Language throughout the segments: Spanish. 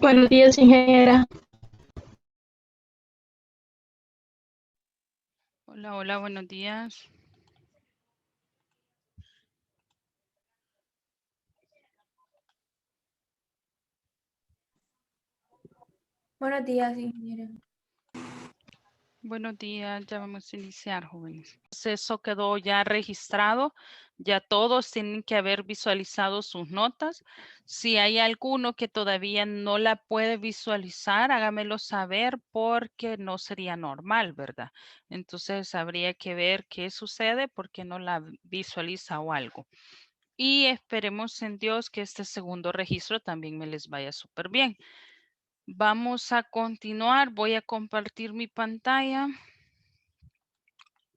Buenos días, ingeniera. Hola, hola, buenos días. Buenos días, ingeniera. Buenos días, ya vamos a iniciar, jóvenes. Eso quedó ya registrado, ya todos tienen que haber visualizado sus notas. Si hay alguno que todavía no la puede visualizar, hágamelo saber porque no sería normal, ¿verdad? Entonces habría que ver qué sucede porque no la visualiza o algo. Y esperemos en Dios que este segundo registro también me les vaya súper bien. Vamos a continuar. Voy a compartir mi pantalla.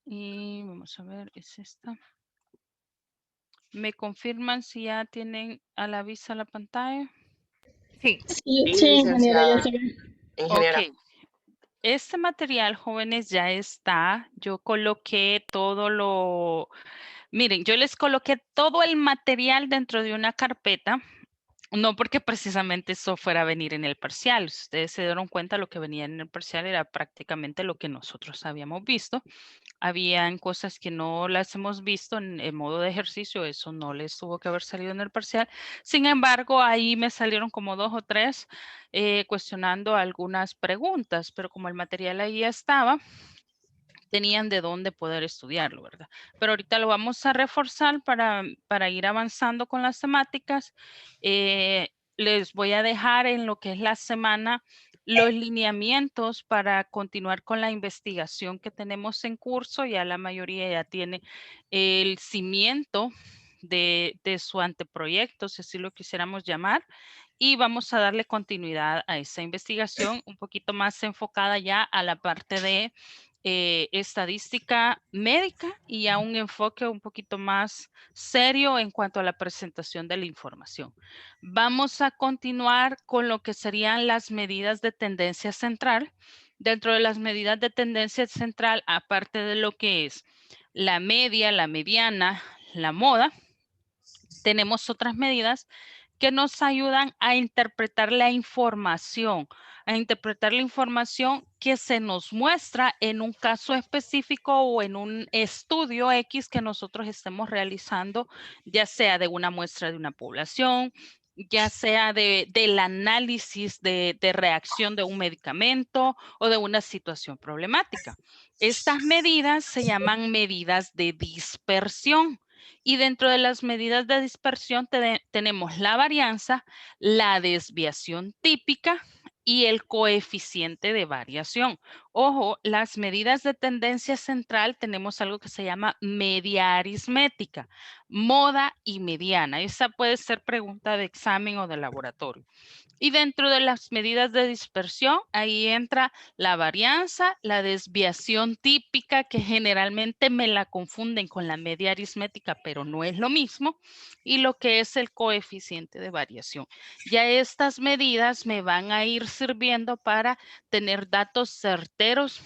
Y vamos a ver, es esta. ¿Me confirman si ya tienen a la vista la pantalla? Sí, Sí, sí, sí, ingeniera, ya licenciada, se ve. ingeniera. Ok. Este material, jóvenes, ya está. Yo coloqué todo lo... Miren, yo les coloqué todo el material dentro de una carpeta. No porque precisamente eso fuera a venir en el parcial. Ustedes se dieron cuenta, lo que venía en el parcial era prácticamente lo que nosotros habíamos visto. Habían cosas que no las hemos visto en modo de ejercicio, eso no les tuvo que haber salido en el parcial. Sin embargo, ahí me salieron como 2 o 3 cuestionando algunas preguntas, pero como el material ahí estaba, tenían de dónde poder estudiarlo, ¿verdad? Pero ahorita lo vamos a reforzar para ir avanzando con las temáticas. Les voy a dejar en lo que es la semana los lineamientos para continuar con la investigación que tenemos en curso. Ya la mayoría ya tiene el cimiento de su anteproyecto, si así lo quisiéramos llamar. Y vamos a darle continuidad a esa investigación un poquito más enfocada ya a la parte de estadística médica y a un enfoque un poquito más serio en cuanto a la presentación de la información. Vamos a continuar con lo que serían las medidas de tendencia central. Dentro de las medidas de tendencia central, aparte de lo que es la media, la mediana, la moda, tenemos otras medidas que nos ayudan a interpretar la información que se nos muestra en un caso específico o en un estudio X que nosotros estemos realizando, ya sea de una muestra de una población, ya sea del análisis de reacción de un medicamento o de una situación problemática. Estas medidas se llaman medidas de dispersión. Y dentro de las medidas de dispersión tenemos la varianza, la desviación típica y el coeficiente de variación. Ojo, las medidas de tendencia central tenemos algo que se llama media aritmética, moda y mediana. Esa puede ser pregunta de examen o de laboratorio. Y dentro de las medidas de dispersión, ahí entra la varianza, la desviación típica, que generalmente me la confunden con la media aritmética, pero no es lo mismo, y lo que es el coeficiente de variación. Ya estas medidas me van a ir sirviendo para tener datos certeros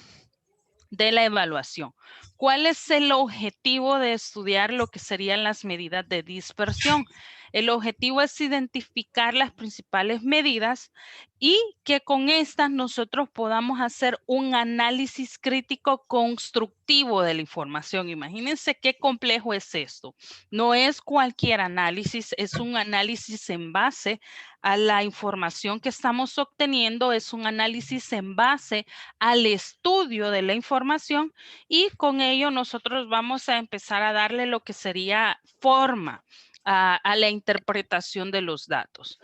de la evaluación. ¿Cuál es el objetivo de estudiar lo que serían las medidas de dispersión? El objetivo es identificar las principales medidas y que con estas nosotros podamos hacer un análisis crítico constructivo de la información. Imagínense qué complejo es esto. No es cualquier análisis, es un análisis en base a la información que estamos obteniendo, es un análisis en base al estudio de la información y con ello nosotros vamos a empezar a darle lo que sería forma a la interpretación de los datos.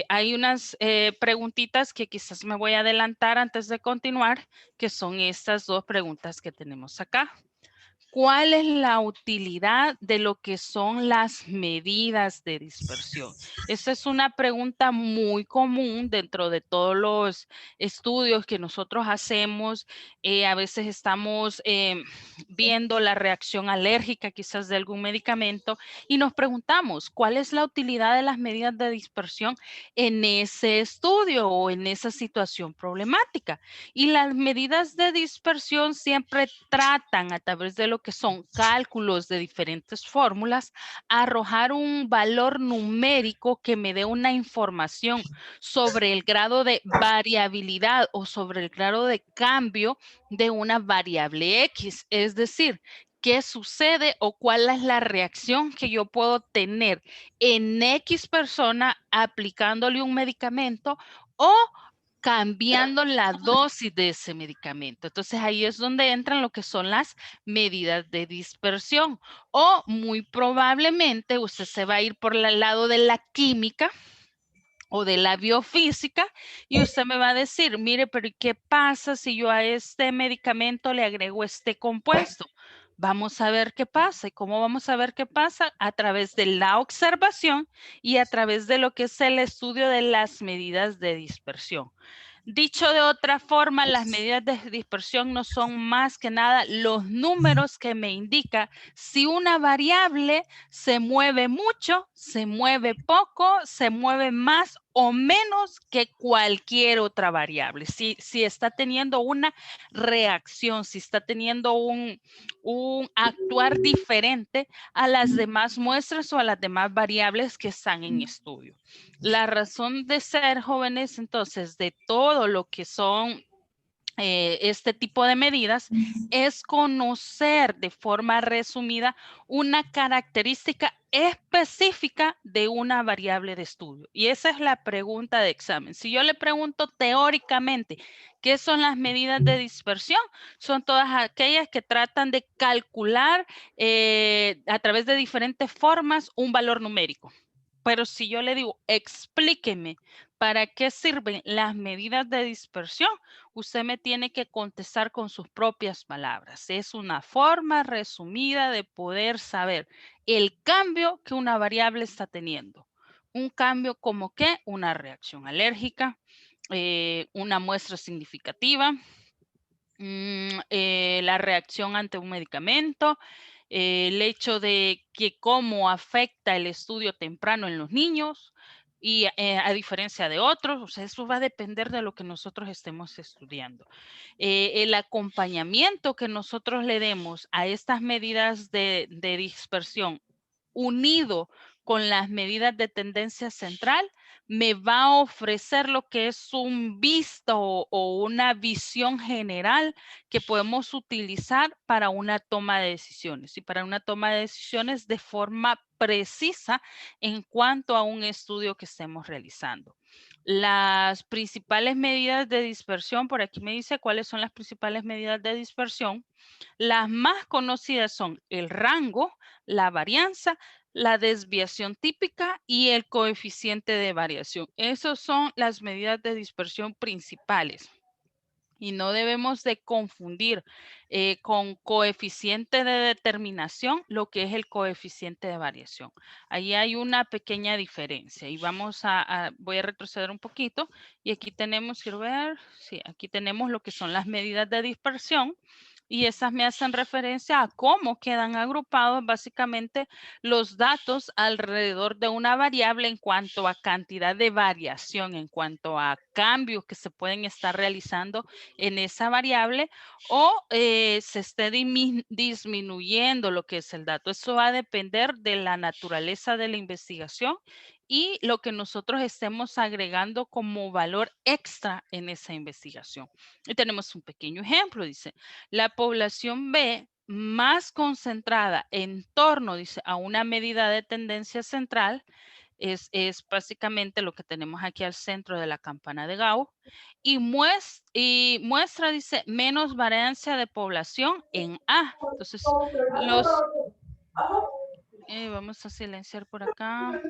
Hay unas preguntitas que quizás me voy a adelantar antes de continuar, que son estas dos preguntas que tenemos acá. ¿Cuál es la utilidad de lo que son las medidas de dispersión? Esa es una pregunta muy común dentro de todos los estudios que nosotros hacemos. A veces estamos viendo la reacción alérgica quizás de algún medicamento y nos preguntamos, ¿cuál es la utilidad de las medidas de dispersión en ese estudio o en esa situación problemática? Y las medidas de dispersión siempre tratan a través de lo que que son cálculos de diferentes fórmulas, arrojar un valor numérico que me dé una información sobre el grado de variabilidad o sobre el grado de cambio de una variable X. Es decir, qué sucede o cuál es la reacción que yo puedo tener en X persona aplicándole un medicamento o cambiando la dosis de ese medicamento. Entonces ahí es donde entran lo que son las medidas de dispersión. O muy probablemente usted se va a ir por el lado de la química o de la biofísica y usted me va a decir, mire, pero ¿qué pasa si yo a este medicamento le agrego este compuesto? Vamos a ver qué pasa. ¿Y cómo vamos a ver qué pasa? A través de la observación y a través de lo que es el estudio de las medidas de dispersión. Dicho de otra forma, las medidas de dispersión no son más que nada los números que me indica si una variable se mueve mucho, se mueve poco, se mueve más o menos que cualquier otra variable. Si está teniendo una reacción, si está teniendo un actuar diferente a las demás muestras o a las demás variables que están en estudio. La razón de ser, jóvenes, entonces, de todo lo que son este tipo de medidas es conocer de forma resumida una característica específica de una variable de estudio. Y esa es la pregunta de examen. Si yo le pregunto teóricamente, ¿qué son las medidas de dispersión? Son todas aquellas que tratan de calcular a través de diferentes formas un valor numérico. Pero si yo le digo, explíqueme para qué sirven las medidas de dispersión, usted me tiene que contestar con sus propias palabras. Es una forma resumida de poder saber el cambio que una variable está teniendo. Un cambio como que una reacción alérgica, una muestra significativa, la reacción ante un medicamento, el hecho de que cómo afecta el estudio temprano en los niños y a diferencia de otros, o sea, eso va a depender de lo que nosotros estemos estudiando. El acompañamiento que nosotros le demos a estas medidas de dispersión unido con las medidas de tendencia central, me va a ofrecer lo que es un visto o una visión general que podemos utilizar para una toma de decisiones y para una toma de decisiones de forma precisa en cuanto a un estudio que estemos realizando. Las principales medidas de dispersión, por aquí me dice cuáles son las principales medidas de dispersión. Las más conocidas son el rango, la varianza, la desviación típica y el coeficiente de variación. Esas son las medidas de dispersión principales. Y no debemos de confundir con coeficiente de determinación lo que es el coeficiente de variación. Ahí hay una pequeña diferencia y voy a retroceder un poquito y aquí tenemos, quiero ver, sí, aquí tenemos lo que son las medidas de dispersión y esas me hacen referencia a cómo quedan agrupados básicamente los datos alrededor de una variable en cuanto a cantidad de variación, en cuanto a cambios que se pueden estar realizando en esa variable o se esté disminuyendo lo que es el dato. Eso va a depender de la naturaleza de la investigación y lo que nosotros estemos agregando como valor extra en esa investigación. Y tenemos un pequeño ejemplo, dice, la población B más concentrada en torno, dice, a una medida de tendencia central, es básicamente lo que tenemos aquí al centro de la campana de Gauss, y muestra, dice, menos variancia de población en A. Entonces, vamos a silenciar por acá.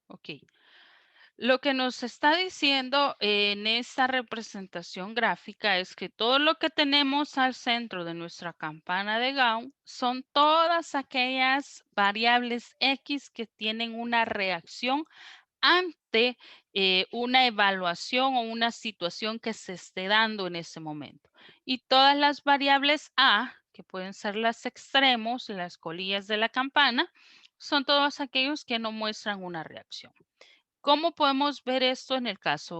Ok. Lo que nos está diciendo en esta representación gráfica es que todo lo que tenemos al centro de nuestra campana de Gauss son todas aquellas variables X que tienen una reacción ante una evaluación o una situación que se esté dando en ese momento. Y todas las variables A, que pueden ser los extremos, las colillas de la campana, son todos aquellos que no muestran una reacción. ¿Cómo podemos ver esto en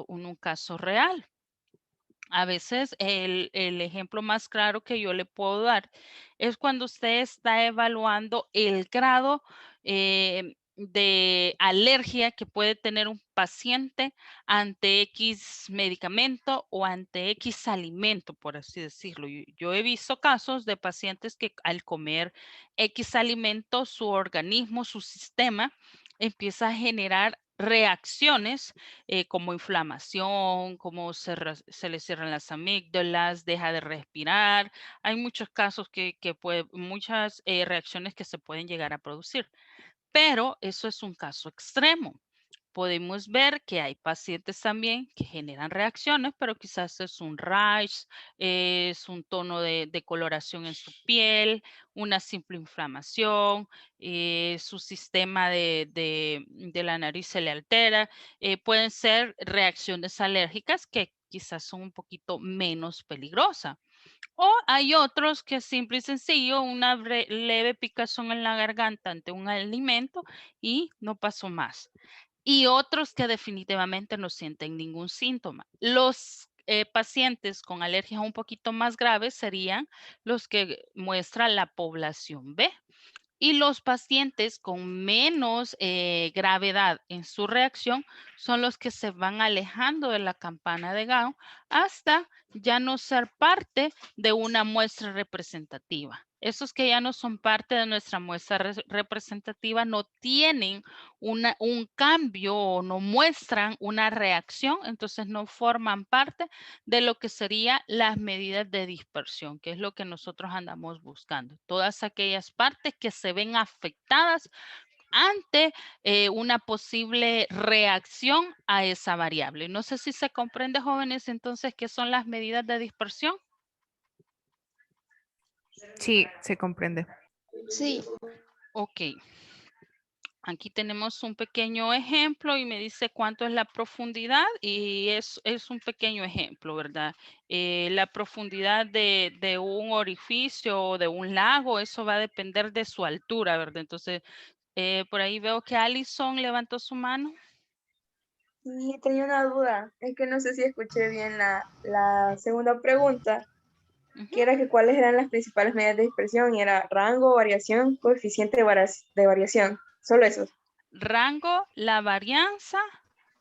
un caso real? A veces el ejemplo más claro que yo le puedo dar es cuando usted está evaluando el grado de alergia que puede tener un paciente ante X medicamento o ante X alimento, por así decirlo. Yo he visto casos de pacientes que al comer X alimento, su organismo, su sistema empieza a generar reacciones como inflamación, como se le cierran las amígdalas, deja de respirar. Hay muchos casos muchas reacciones que se pueden llegar a producir, pero eso es un caso extremo. Podemos ver que hay pacientes también que generan reacciones, pero quizás es un rash, es un tono de coloración en su piel, una simple inflamación, su sistema de la nariz se le altera. Pueden ser reacciones alérgicas que quizás son un poquito menos peligrosas. O hay otros que simple y sencillo, una leve picazón en la garganta ante un alimento y no pasó más. Y otros que definitivamente no sienten ningún síntoma. Los pacientes con alergias un poquito más graves serían los que muestra la población B. Y los pacientes con menos gravedad en su reacción son los que se van alejando de la campana de Gauss hasta ya no ser parte de una muestra representativa. Esos que ya no son parte de nuestra muestra representativa no tienen un cambio o no muestran una reacción, entonces no forman parte de lo que serían las medidas de dispersión, que es lo que nosotros andamos buscando. Todas aquellas partes que se ven afectadas ante una posible reacción a esa variable. No sé si se comprende, jóvenes, entonces, ¿qué son las medidas de dispersión? Sí, se comprende. Sí. Ok. Aquí tenemos un pequeño ejemplo y me dice cuánto es la profundidad y es un pequeño ejemplo, ¿verdad? La profundidad de un orificio o de un lago, eso va a depender de su altura, ¿verdad? Entonces, por ahí veo que Alison levantó su mano. Sí, tenía una duda. Es que no sé si escuché bien la segunda pregunta, Ujú. que era que cuáles eran las principales medidas de dispersión, y era rango, variación, coeficiente de variación. Solo eso. Rango, la varianza,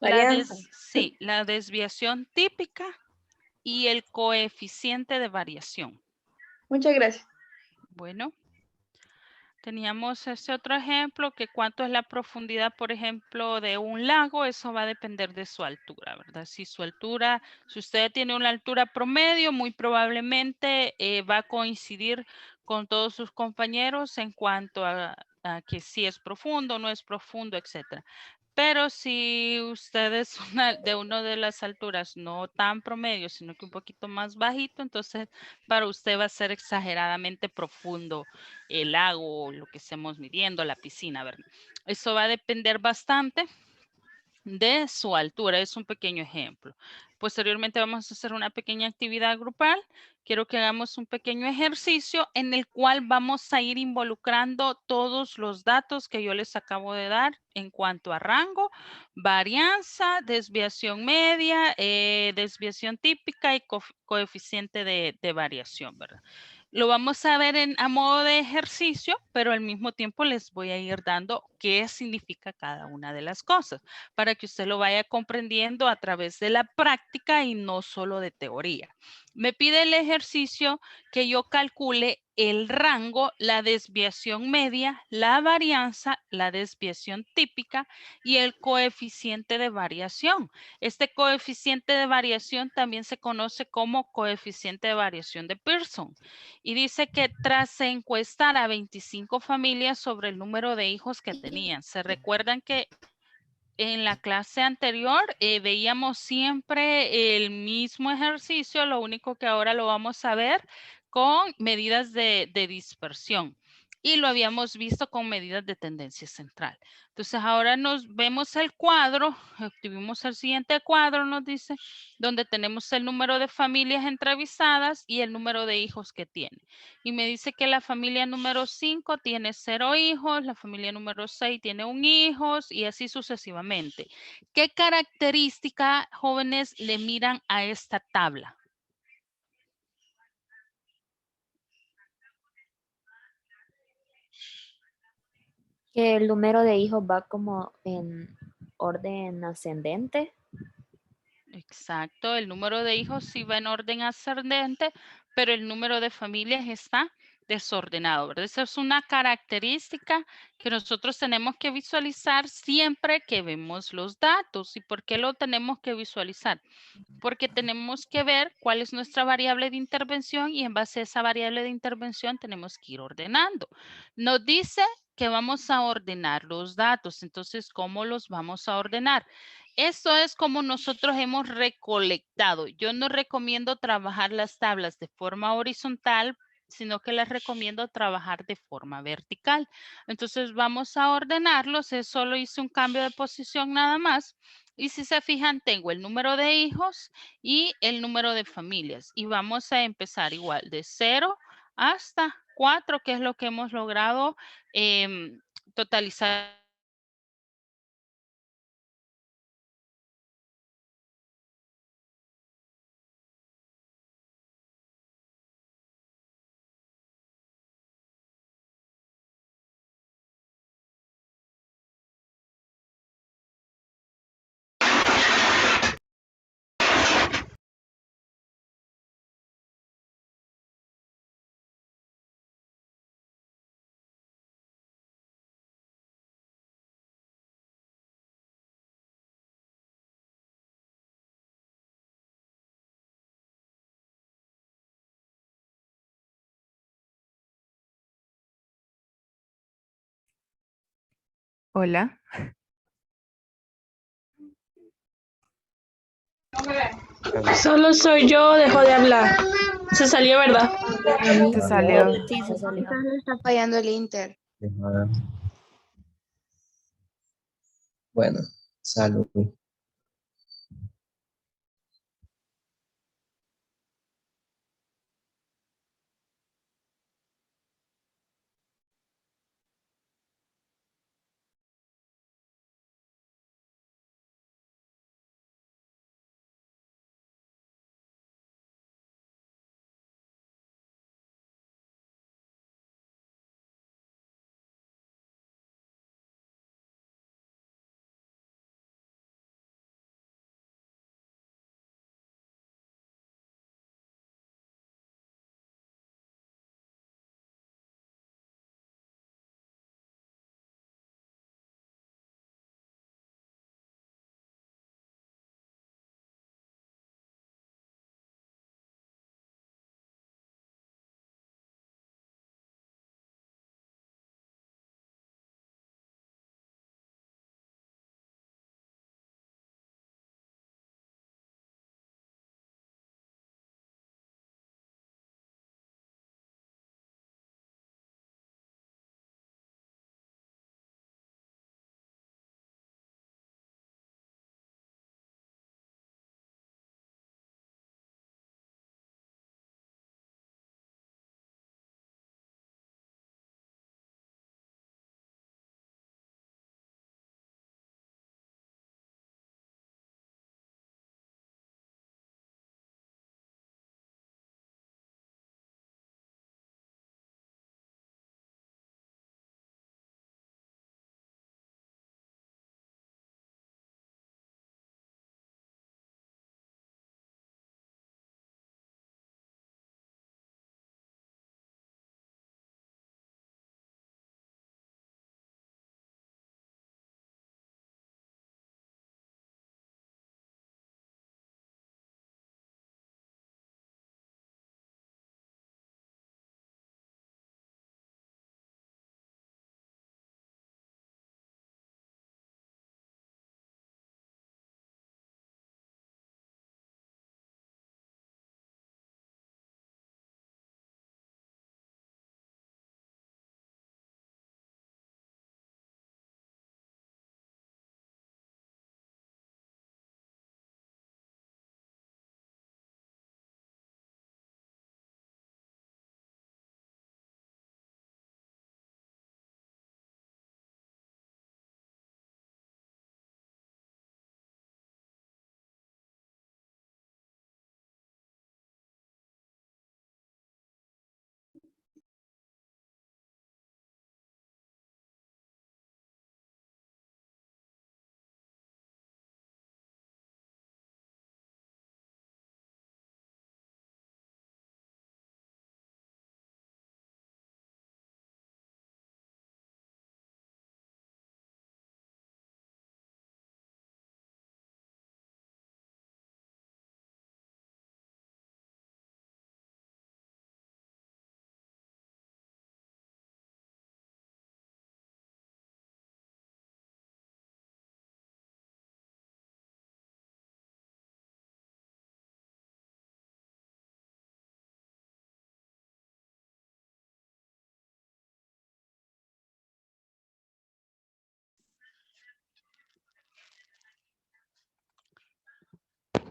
Varianza. sí, la desviación típica y el coeficiente de variación. Muchas gracias. Bueno. Teníamos ese otro ejemplo, que cuánto es la profundidad, por ejemplo, de un lago, eso va a depender de su altura, ¿verdad? Si usted tiene una altura promedio, muy probablemente va a coincidir con todos sus compañeros en cuanto a que si es profundo, no es profundo, etcétera. Pero si usted es de una de las alturas no tan promedio, sino que un poquito más bajito, entonces para usted va a ser exageradamente profundo el lago, lo que estemos midiendo, la piscina, ¿verdad? Eso va a depender bastante de su altura. Es un pequeño ejemplo. Posteriormente vamos a hacer una pequeña actividad grupal. Quiero que hagamos un pequeño ejercicio en el cual vamos a ir involucrando todos los datos que yo les acabo de dar en cuanto a rango, varianza, desviación media, desviación típica y coeficiente de variación, ¿verdad? Lo vamos a ver a modo de ejercicio, pero al mismo tiempo les voy a ir dando qué significa cada una de las cosas para que usted lo vaya comprendiendo a través de la práctica y no solo de teoría. Me pide el ejercicio que yo calcule el rango, la desviación media, la varianza, la desviación típica y el coeficiente de variación. Este coeficiente de variación también se conoce como coeficiente de variación de Pearson. Y dice que tras encuestar a 25 familias sobre el número de hijos que tenían, ¿se recuerdan que en la clase anterior veíamos siempre el mismo ejercicio, lo único que ahora lo vamos a ver con medidas de dispersión? y lo habíamos visto con medidas de tendencia central. Entonces ahora nos vemos el cuadro, obtuvimos el siguiente cuadro, nos dice, donde tenemos el número de familias entrevistadas y el número de hijos que tiene. Y me dice que la familia número 5 tiene 0 hijos, la familia número 6 tiene 1 hijo y así sucesivamente. ¿Qué característica, jóvenes, le miran a esta tabla? Que el número de hijos va como en orden ascendente. Exacto, el número de hijos sí va en orden ascendente, pero el número de familias está desordenado, ¿verdad? Esa es una característica que nosotros tenemos que visualizar siempre que vemos los datos. ¿Y por qué lo tenemos que visualizar? Porque tenemos que ver cuál es nuestra variable de intervención y en base a esa variable de intervención tenemos que ir ordenando. Nos dice que vamos a ordenar los datos, entonces, ¿cómo los vamos a ordenar? Esto es como nosotros hemos recolectado. Yo no recomiendo trabajar las tablas de forma horizontal, sino que les recomiendo trabajar de forma vertical. Entonces vamos a ordenarlos. Solo hice un cambio de posición nada más. Y si se fijan, tengo el número de hijos y el número de familias. Y vamos a empezar igual de 0 hasta 4, que es lo que hemos logrado totalizar. Hola. Solo soy yo, dejó de hablar. Se salió, ¿verdad? A mí Se salió. Sí, se salió. quizás le está fallando el Inter. Bueno, salud.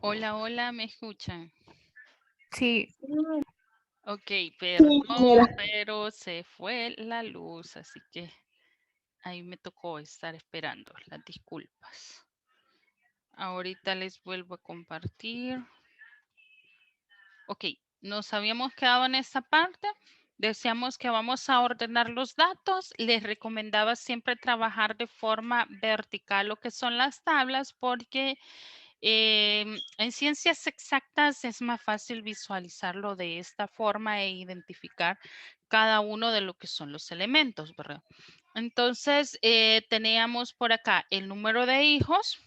Hola, hola, ¿me escuchan? Sí, Ok, perdón, pero se fue la luz, así que ahí me tocó estar esperando. Las disculpas. Ahorita les vuelvo a compartir. Ok, nos habíamos quedado en esta parte. Decíamos que vamos a ordenar los datos. Les recomendaba siempre trabajar de forma vertical lo que son las tablas porque en ciencias exactas es más fácil visualizarlo de esta forma e identificar cada uno de lo que son los elementos, ¿verdad? Entonces, teníamos por acá el número de hijos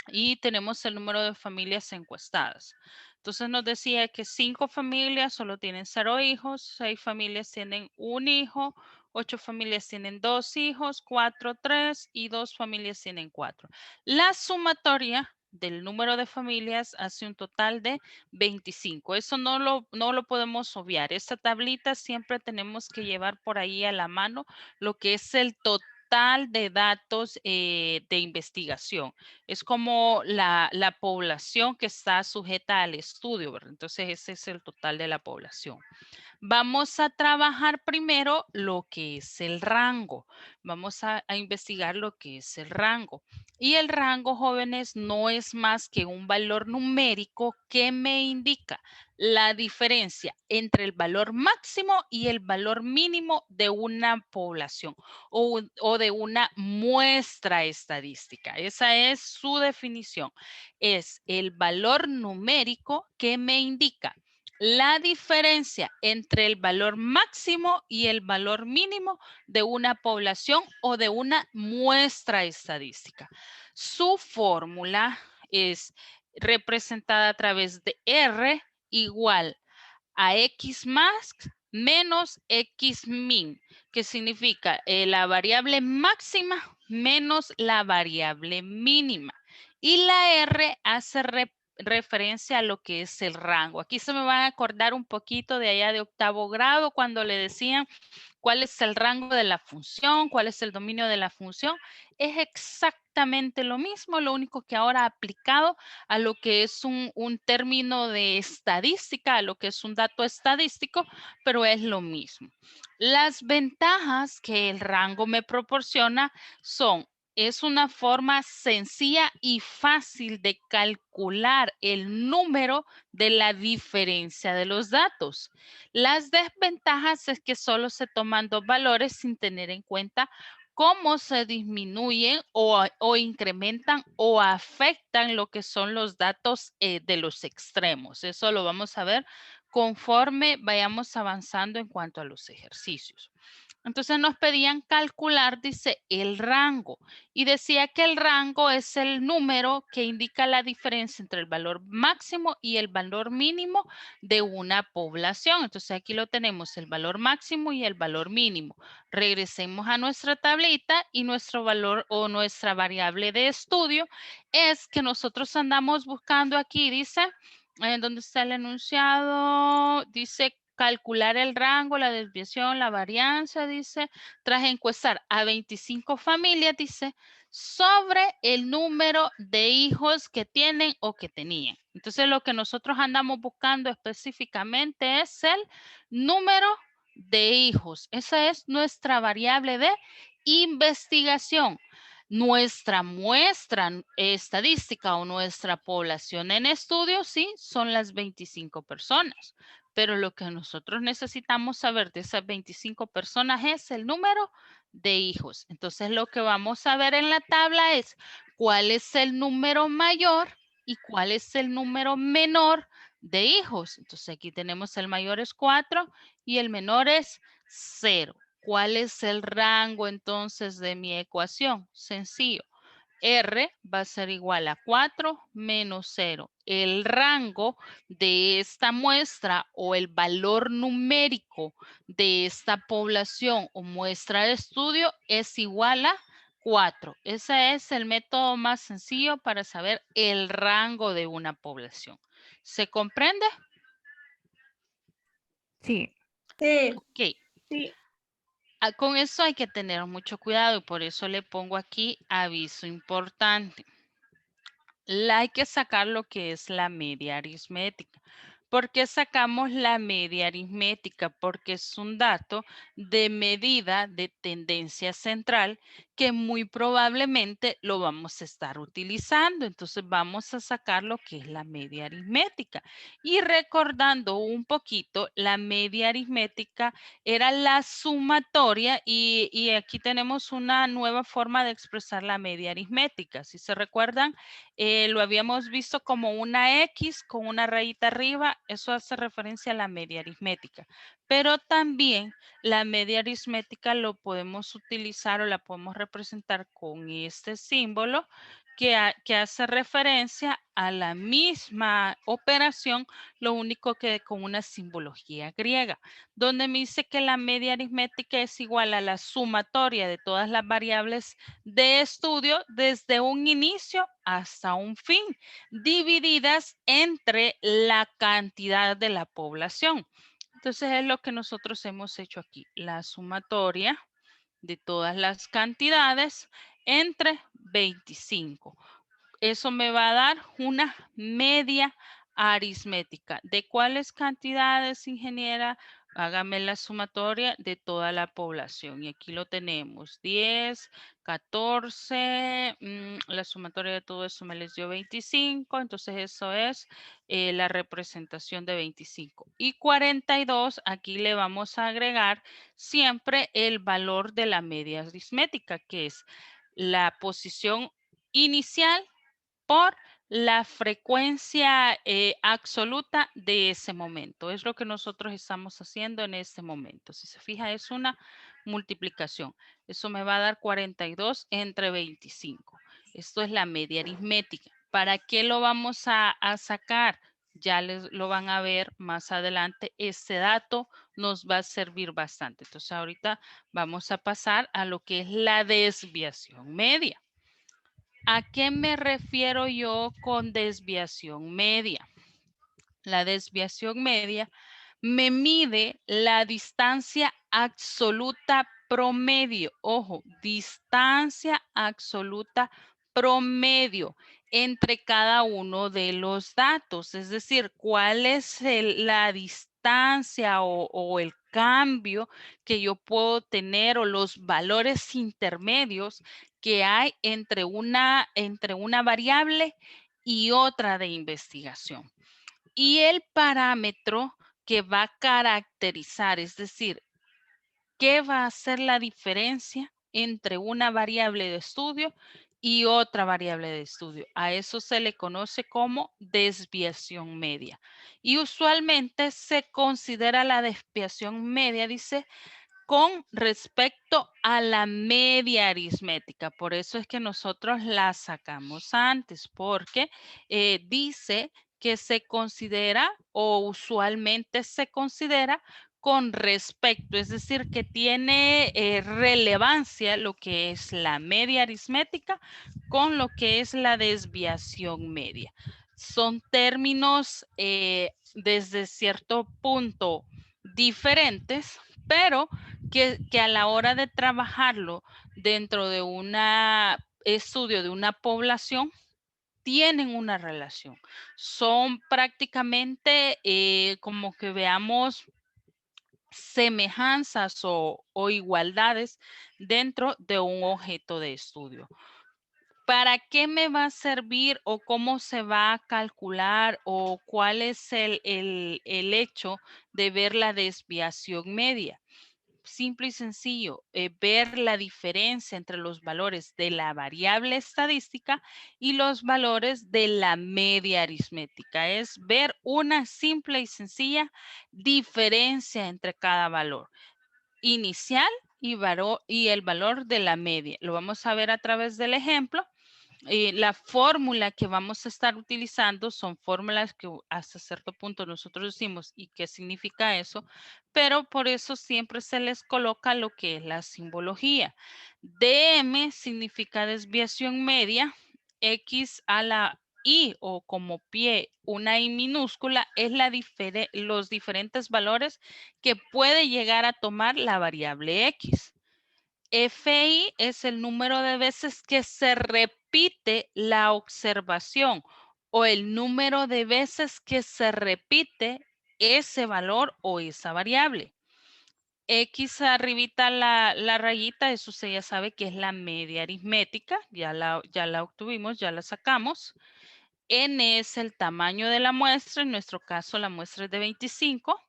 y tenemos el número de familias encuestadas. Entonces nos decía que 5 familias solo tienen 0 hijos, 6 familias tienen 1 hijo, 8 familias tienen 2 hijos, 4, 3 y 2 familias tienen 4. La sumatoria del número de familias hace un total de 25. Eso no lo podemos obviar. Esta tablita siempre tenemos que llevar por ahí a la mano lo que es el total de datos de investigación. Es como la población que está sujeta al estudio, ¿verdad? Entonces ese es el total de la población. Vamos a trabajar primero lo que es el rango. Vamos a investigar lo que es el rango. Y el rango, jóvenes, no es más que un valor numérico que me indica la diferencia entre el valor máximo y el valor mínimo de una población o de una muestra estadística. Esa es su definición. Es el valor numérico que me indica la diferencia entre el valor máximo y el valor mínimo de una población o de una muestra estadística. Su fórmula es representada a través de R igual a X más menos X min, que significa la variable máxima menos la variable mínima. Y la R hace referencia a lo que es el rango. Aquí se me van a acordar un poquito de allá de octavo grado cuando le decían cuál es el rango de la función, cuál es el dominio de la función. Es exactamente lo mismo, lo único que ahora aplicado a lo que es un término de estadística, a lo que es un dato estadístico, pero es lo mismo. Las ventajas que el rango me proporciona son es una forma sencilla y fácil de calcular el número de la diferencia de los datos. Las desventajas es que solo se toman 2 valores sin tener en cuenta cómo se disminuyen o incrementan o afectan lo que son los datos de los extremos. Eso lo vamos a ver conforme vayamos avanzando en cuanto a los ejercicios. Entonces nos pedían calcular, dice, el rango. Y decía que el rango es el número que indica la diferencia entre el valor máximo y el valor mínimo de una población. Entonces aquí lo tenemos, el valor máximo y el valor mínimo. Regresemos a nuestra tablita y nuestro valor o nuestra variable de estudio es que nosotros andamos buscando aquí, dice, ¿dónde está el enunciado? Dice calcular el rango, la desviación, la varianza, dice, tras encuestar a 25 familias, dice, sobre el número de hijos que tienen o que tenían. Entonces, lo que nosotros andamos buscando específicamente es el número de hijos. Esa es nuestra variable de investigación. Nuestra muestra estadística o nuestra población en estudio, sí, son las 25 personas. Pero lo que nosotros necesitamos saber de esas 25 personas es el número de hijos. Entonces, lo que vamos a ver en la tabla es cuál es el número mayor y cuál es el número menor de hijos. Entonces, aquí tenemos el mayor es 4 y el menor es 0. ¿Cuál es el rango entonces de mi ecuación? Sencillo. R va a ser igual a 4 menos 0. El rango de esta muestra o el valor numérico de esta población o muestra de estudio es igual a 4. Ese es el método más sencillo para saber el rango de una población. ¿Se comprende? sí. Sí. Ok. Sí. Con eso hay que tener mucho cuidado y por eso le pongo aquí aviso importante. hay que sacar lo que es la media aritmética. ¿Por qué sacamos la media aritmética? Porque es un dato de medida de tendencia central que muy probablemente lo vamos a estar utilizando. Entonces vamos a sacar lo que es la media aritmética. Y recordando un poquito, la media aritmética era la sumatoria y aquí tenemos una nueva forma de expresar la media aritmética. Si se recuerdan, lo habíamos visto como una X con una rayita arriba, eso hace referencia a la media aritmética. Pero también la media aritmética lo podemos utilizar o la podemos representar con este símbolo que hace referencia a la misma operación, lo único que con una simbología griega, donde me dice que la media aritmética es igual a la sumatoria de todas las variables de estudio desde un inicio hasta un fin, divididas entre la cantidad de la población. Entonces es lo que nosotros hemos hecho aquí, la sumatoria de todas las cantidades entre 25. Eso me va a dar una media aritmética. ¿De cuáles cantidades, ingeniera? Hágame la sumatoria de toda la población. Y aquí lo tenemos. 10, 14, la sumatoria de todo eso me les dio 25. Entonces eso es la representación de 25. Y 42, aquí le vamos a agregar siempre el valor de la media aritmética, que es la posición inicial por la frecuencia absoluta de ese momento. Es lo que nosotros estamos haciendo en este momento. Si se fija, es una multiplicación. Eso me va a dar 42 entre 25. Esto es la media aritmética. ¿Para qué lo vamos a sacar? Ya lo van a ver más adelante. Este dato nos va a servir bastante. Entonces ahorita vamos a pasar a lo que es la desviación media. ¿A qué me refiero yo con desviación media? La desviación media me mide la distancia absoluta promedio. Ojo, distancia absoluta promedio entre cada uno de los datos. Es decir, cuál es la distancia o el cambio que yo puedo tener o los valores intermedios que hay entre una variable y otra de investigación. Y el parámetro que va a caracterizar, es decir, ¿qué va a hacer la diferencia entre una variable de estudio y otra variable de estudio? A eso se le conoce como desviación media. Y usualmente se considera la desviación media, dice, con respecto a la media aritmética. Por eso es que nosotros la sacamos antes, porque dice que se considera o usualmente se considera con respecto, es decir, que tiene relevancia lo que es la media aritmética con lo que es la desviación media. Son términos desde cierto punto diferentes, pero que a la hora de trabajarlo dentro de un estudio de una población, tienen una relación. Son prácticamente como que veamos semejanzas o igualdades dentro de un objeto de estudio. ¿Para qué me va a servir o cómo se va a calcular o cuál es el hecho de ver la desviación media? Simple y sencillo, ver la diferencia entre los valores de la variable estadística y los valores de la media aritmética. Es ver una simple y diferencia entre cada valor inicial y el valor de la media. Lo vamos a ver a través del ejemplo. La fórmula que vamos a estar utilizando son fórmulas que hasta cierto punto nosotros decimos y qué significa eso, pero por eso siempre se les coloca lo que es la simbología. DM significa desviación media, X a la I o como pie, una I minúscula, es los diferentes valores que puede llegar a tomar la variable X. FI es el número de veces que se repite repite la observación o el número de veces que se repite ese valor o esa variable. X arribita la rayita, eso se ya sabe que es la media aritmética, ya la obtuvimos, ya la sacamos. N es el tamaño de la muestra, en nuestro caso la muestra es de 25.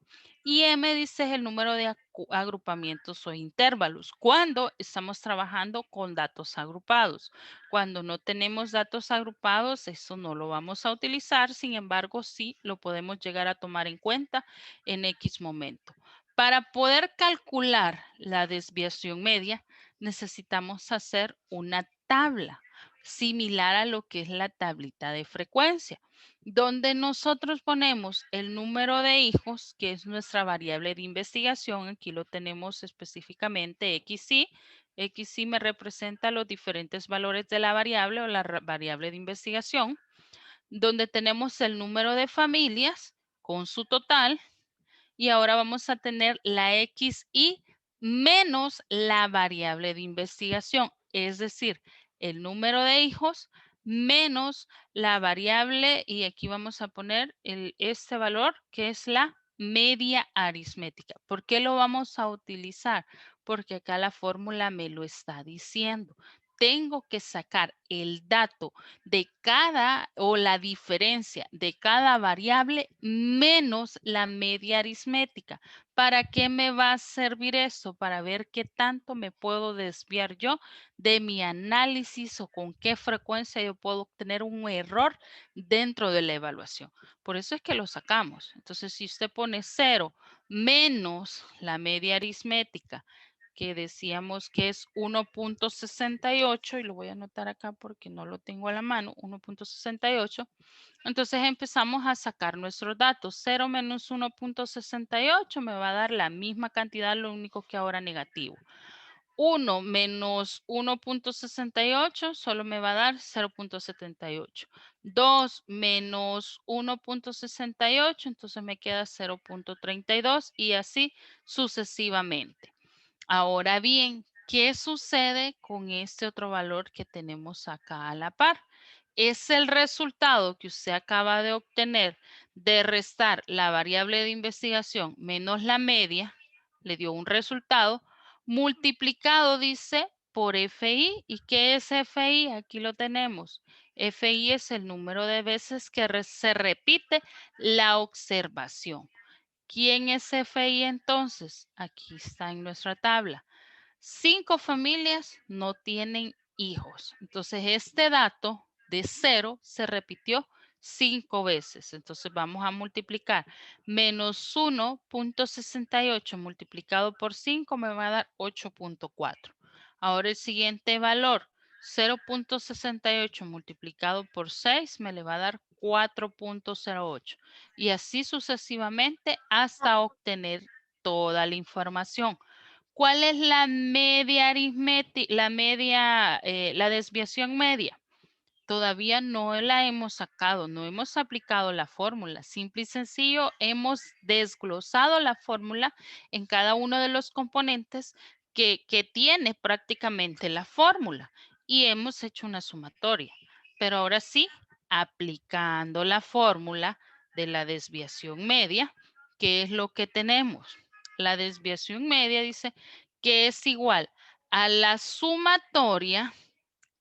Y M dice es el número de agrupamientos o intervalos. Cuando estamos trabajando con datos agrupados. Cuando no tenemos datos agrupados, eso no lo vamos a utilizar. Sin embargo, sí lo podemos llegar a tomar en cuenta en X momento. Para poder calcular la desviación media, necesitamos hacer una tabla similar a lo que es la tablita de frecuencia, donde nosotros ponemos el número de hijos, que es nuestra variable de investigación. Aquí lo tenemos específicamente XY. XY me representa los diferentes valores de la variable o la variable de investigación, donde tenemos el número de familias con su total. Y ahora vamos a tener la XY menos la variable de investigación, es decir, el número de hijos menos la variable, y aquí vamos a poner este valor que es la media aritmética. ¿Por qué lo vamos a utilizar? Porque acá la fórmula me lo está diciendo. Tengo que sacar el dato de cada o la diferencia de cada variable menos la media aritmética. ¿Para qué me va a servir eso? Para ver qué tanto me puedo desviar yo de mi análisis o con qué frecuencia yo puedo tener un error dentro de la evaluación. Por eso es que lo sacamos. Entonces, si usted pone 0 menos la media aritmética, que decíamos que es 1.68, y lo voy a anotar acá porque no lo tengo a la mano, 1.68. Entonces empezamos a sacar nuestros datos. 0 menos 1.68 me va a dar la misma cantidad, lo único que ahora negativo. 1 menos 1.68 solo me va a dar 0.78. 2 menos 1.68, entonces me queda 0.32 y así sucesivamente. Ahora bien, ¿qué sucede con este otro valor que tenemos acá a la par? Es el resultado que usted acaba de obtener de restar la variable de investigación menos la media, le dio un resultado, multiplicado, dice, por FI. ¿Y qué es FI? Aquí lo tenemos. FI es el número de veces que se repite la observación. ¿Quién es FI entonces? Aquí está en nuestra tabla. 5 familias no tienen hijos. Entonces, este dato de 0 se repitió 5 veces. Entonces, vamos a multiplicar. Menos 1.68 multiplicado por 5 me va a dar 8.4. Ahora el siguiente valor, 0.68 multiplicado por 6 me le va a dar 4.08. Y así sucesivamente hasta obtener toda la información. ¿Cuál es la media aritmética, la desviación media? Todavía no la hemos sacado, no hemos aplicado la fórmula. Simple y sencillo, hemos desglosado la fórmula en cada uno de los componentes que tiene prácticamente la fórmula y hemos hecho una sumatoria. Pero ahora sí, aplicando la fórmula de la desviación media, ¿qué es lo que tenemos? La desviación media dice que es igual a la sumatoria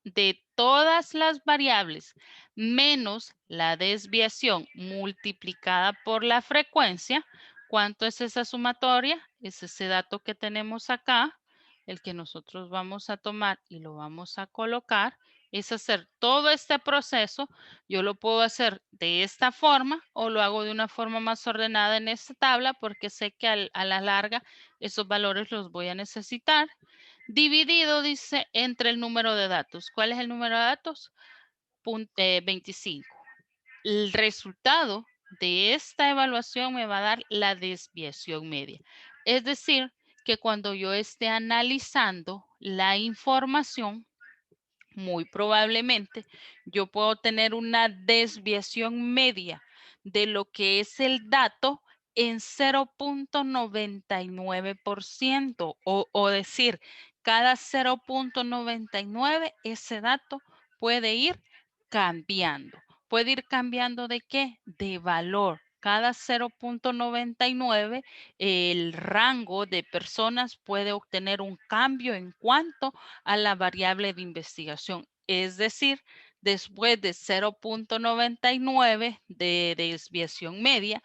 de todas las variables menos la desviación multiplicada por la frecuencia. ¿Cuánto es esa sumatoria? Es ese dato que tenemos acá, el que nosotros vamos a tomar y lo vamos a colocar. Es hacer todo este proceso. Yo lo puedo hacer de esta forma o lo hago de una forma más ordenada en esta tabla porque sé que a la larga esos valores los voy a necesitar. Dividido, dice, entre el número de datos. ¿Cuál es el número de datos? 25. El resultado de esta evaluación me va a dar la desviación media. Es decir, que cuando yo esté analizando la información, muy probablemente yo puedo tener una desviación media de lo que es el dato en 0.99% o decir, cada 0.99 ese dato puede ir cambiando. ¿Puede ir cambiando de qué? De valor. Cada 0.99 el rango de personas puede obtener un cambio en cuanto a la variable de investigación. Es decir, después de 0.99 de desviación media,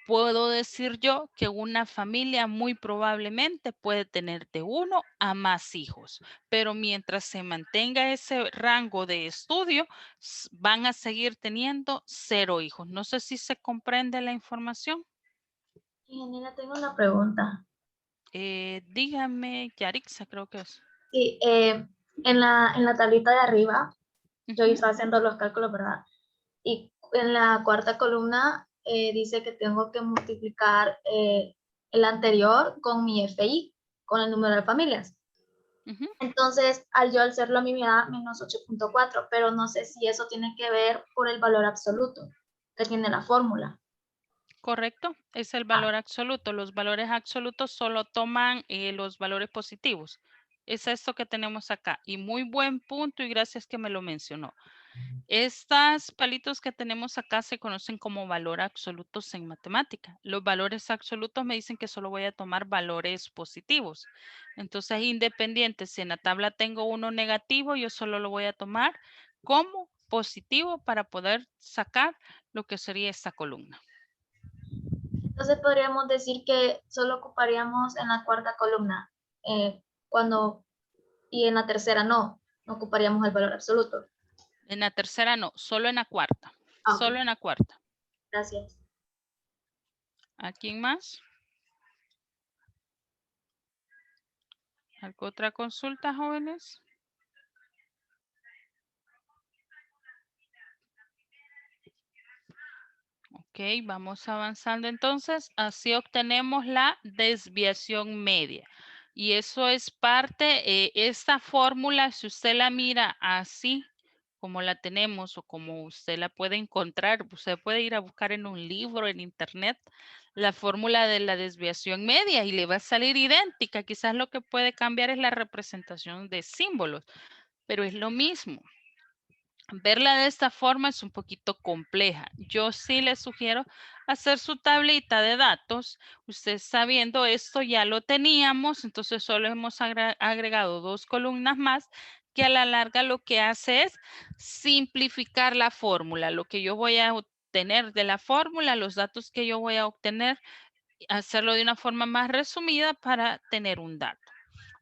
puedo decir yo que una familia muy probablemente puede tener de 1 a más hijos, pero mientras se mantenga ese rango de estudio, van a seguir teniendo 0 hijos. No sé si se comprende la información. Ingeniera, tengo una pregunta. Dígame, Yarixa, creo que es. Sí, en la tablita de arriba, yo estaba haciendo los cálculos, ¿verdad? Y en la cuarta columna dice que tengo que multiplicar el anterior con mi FI, con el número de familias. Entonces, al hacerlo a mí me da menos 8.4, pero no sé si eso tiene que ver por el valor absoluto que tiene la fórmula. Correcto, es el valor absoluto. Los valores absolutos solo toman los valores positivos. Es esto que tenemos acá. Y muy buen punto y gracias que me lo mencionó. Estos palitos que tenemos acá se conocen como valor absolutos en matemática. Los valores absolutos me dicen que solo voy a tomar valores positivos. Entonces, independiente, si en la tabla tengo uno negativo, yo solo lo voy a tomar como positivo para poder sacar lo que sería esta columna. Entonces podríamos decir que solo ocuparíamos en la cuarta columna, y en la tercera no ocuparíamos el valor absoluto. En la tercera no, solo en la cuarta. Okay. Solo en la cuarta. Gracias. ¿A quién más? ¿Alguna otra consulta, jóvenes? Ok, vamos avanzando entonces. Así obtenemos la desviación media. Y eso es parte, esta fórmula, si usted la mira así como la tenemos o como usted la puede encontrar, usted puede ir a buscar en un libro, en internet, la fórmula de la desviación media y le va a salir idéntica. Quizás lo que puede cambiar es la representación de símbolos, pero es lo mismo. Verla de esta forma es un poquito compleja. Yo sí le sugiero hacer su tablita de datos. Usted sabiendo esto ya lo teníamos, entonces solo hemos agregado 2 columnas más que a la larga lo que hace es simplificar la fórmula. Lo que yo voy a obtener de la fórmula, los datos que yo voy a obtener, hacerlo de una forma más resumida para tener un dato.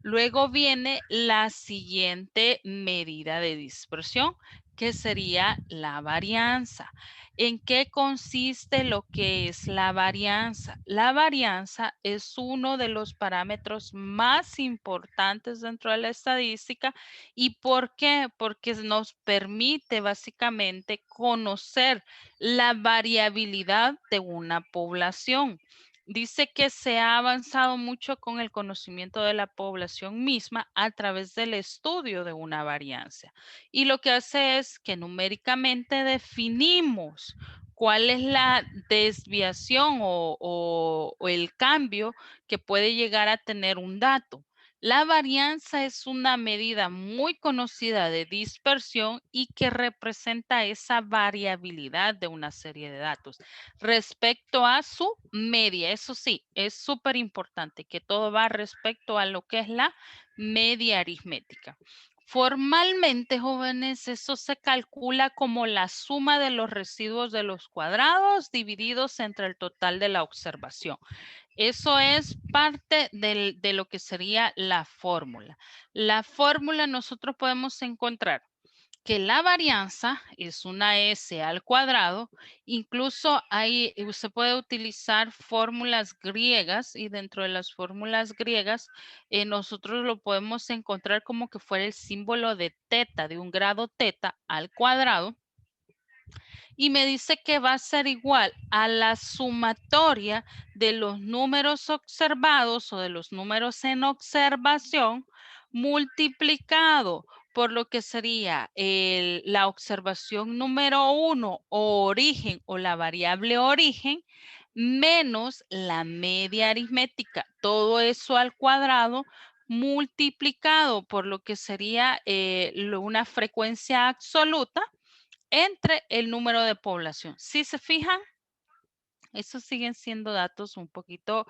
Luego viene la siguiente medida de dispersión, que sería la varianza. ¿En qué consiste lo que es la varianza? La varianza es uno de los parámetros más importantes dentro de la estadística. ¿Y por qué? Porque nos permite básicamente conocer la variabilidad de una población. Dice que se ha avanzado mucho con el conocimiento de la población misma a través del estudio de una varianza. Y lo que hace es que numéricamente definimos cuál es la desviación o el cambio que puede llegar a tener un dato. La varianza es una medida muy conocida de dispersión y que representa esa variabilidad de una serie de datos respecto a su media. Eso sí, es súper importante que todo va respecto a lo que es la media aritmética. Formalmente, jóvenes, eso se calcula como la suma de los residuos de los cuadrados divididos entre el total de la observación. Eso es parte de lo que sería la fórmula. La fórmula nosotros podemos encontrar que la varianza es una S al cuadrado. Incluso ahí usted puede utilizar fórmulas griegas y dentro de las fórmulas griegas nosotros lo podemos encontrar como que fuera el símbolo de teta, de un grado teta al cuadrado. Y me dice que va a ser igual a la sumatoria de los números observados o de los números en observación multiplicado por lo que sería la observación número 1 o origen o la variable origen menos la media aritmética. Todo eso al cuadrado multiplicado por lo que sería una frecuencia absoluta entre el número de población. Si se fijan, esos siguen siendo datos un poquito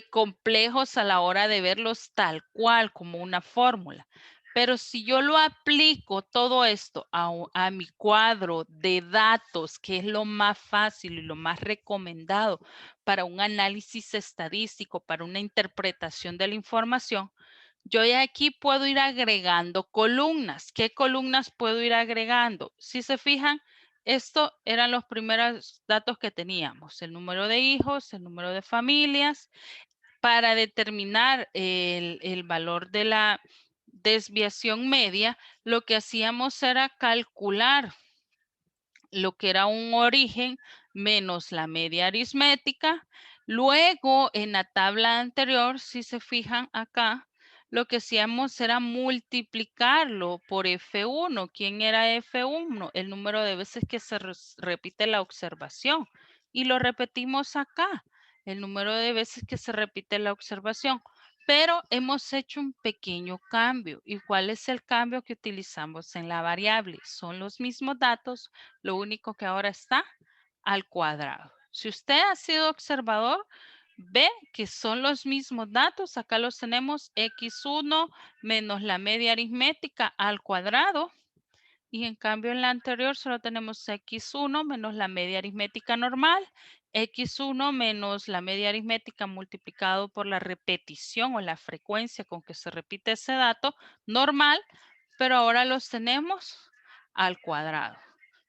complejos a la hora de verlos tal cual como una fórmula. Pero si yo lo aplico todo esto a mi cuadro de datos, que es lo más fácil y lo más recomendado para un análisis estadístico, para una interpretación de la información, yo ya aquí puedo ir agregando columnas. ¿Qué columnas puedo ir agregando? Si se fijan, esto eran los primeros datos que teníamos, el número de hijos, el número de familias. Para determinar el valor de la desviación media, lo que hacíamos era calcular lo que era un origen menos la media aritmética. Luego, en la tabla anterior, si se fijan acá, lo que hacíamos era multiplicarlo por F1. ¿Quién era F1? El número de veces que se repite la observación. Y lo repetimos acá, el número de veces que se repite la observación. Pero hemos hecho un pequeño cambio. ¿Y cuál es el cambio que utilizamos en la variable? Son los mismos datos, lo único que ahora está al cuadrado. Si usted ha sido observador, ve que son los mismos datos. Acá los tenemos x1 menos la media aritmética al cuadrado. Y en cambio en la anterior solo tenemos x1 menos la media aritmética normal, x1 menos la media aritmética multiplicado por la repetición o la frecuencia con que se repite ese dato normal, pero ahora los tenemos al cuadrado.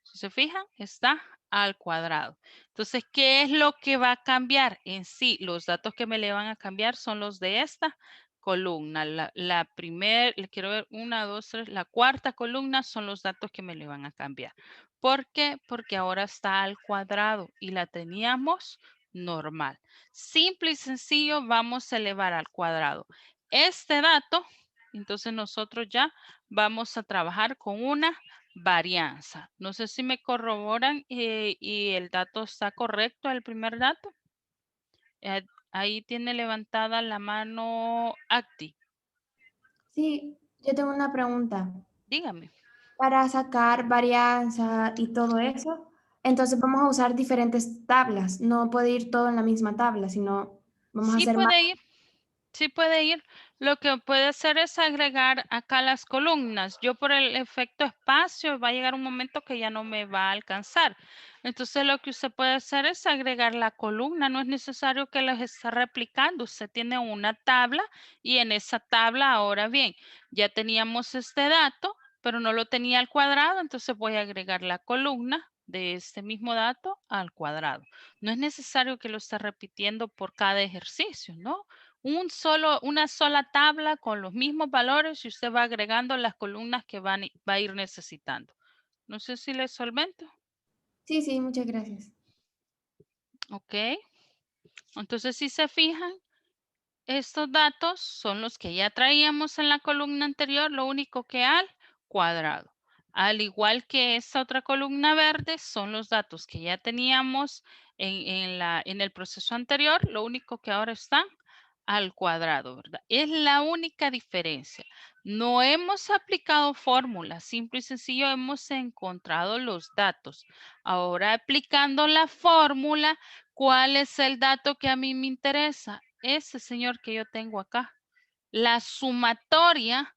Si se fijan, está al cuadrado. Entonces, ¿qué es lo que va a cambiar? En sí, los datos que me le van a cambiar son los de esta columna. La primera, le quiero ver, 1, 2, 3, la cuarta columna son los datos que me le van a cambiar. ¿Por qué? Porque ahora está al cuadrado y la teníamos normal. Simple y sencillo, vamos a elevar al cuadrado este dato. Entonces nosotros ya vamos a trabajar con una varianza. No sé si me corroboran y el dato está correcto, el primer dato. Ahí tiene levantada la mano Acti. Sí, yo tengo una pregunta. Dígame. Para sacar varianza y todo eso, entonces vamos a usar diferentes tablas. No puede ir todo en la misma tabla, sino vamos a Sí hacer más. puede ir. Sí puede ir. Lo que puede hacer es agregar acá las columnas. Yo por el efecto espacio va a llegar un momento que ya no me va a alcanzar. Entonces lo que usted puede hacer es agregar la columna. No es necesario que las esté replicando. Usted tiene una tabla y en esa tabla, ahora bien, ya teníamos este dato, pero no lo tenía al cuadrado. Entonces voy a agregar la columna de este mismo dato al cuadrado. No es necesario que lo esté repitiendo por cada ejercicio, ¿no? Una sola tabla con los mismos valores y usted va agregando las columnas que va a ir necesitando. No sé si le solvento. Sí, sí, muchas gracias. Ok. Entonces, si se fijan, estos datos son los que ya traíamos en la columna anterior, lo único que al cuadrado. Al igual que esta otra columna verde, son los datos que ya teníamos en el proceso anterior, lo único que ahora están al cuadrado, ¿verdad? Es la única diferencia. No hemos aplicado fórmulas, simple y sencillo hemos encontrado los datos. Ahora aplicando la fórmula, ¿cuál es el dato que a mí me interesa? Ese señor que yo tengo acá. La sumatoria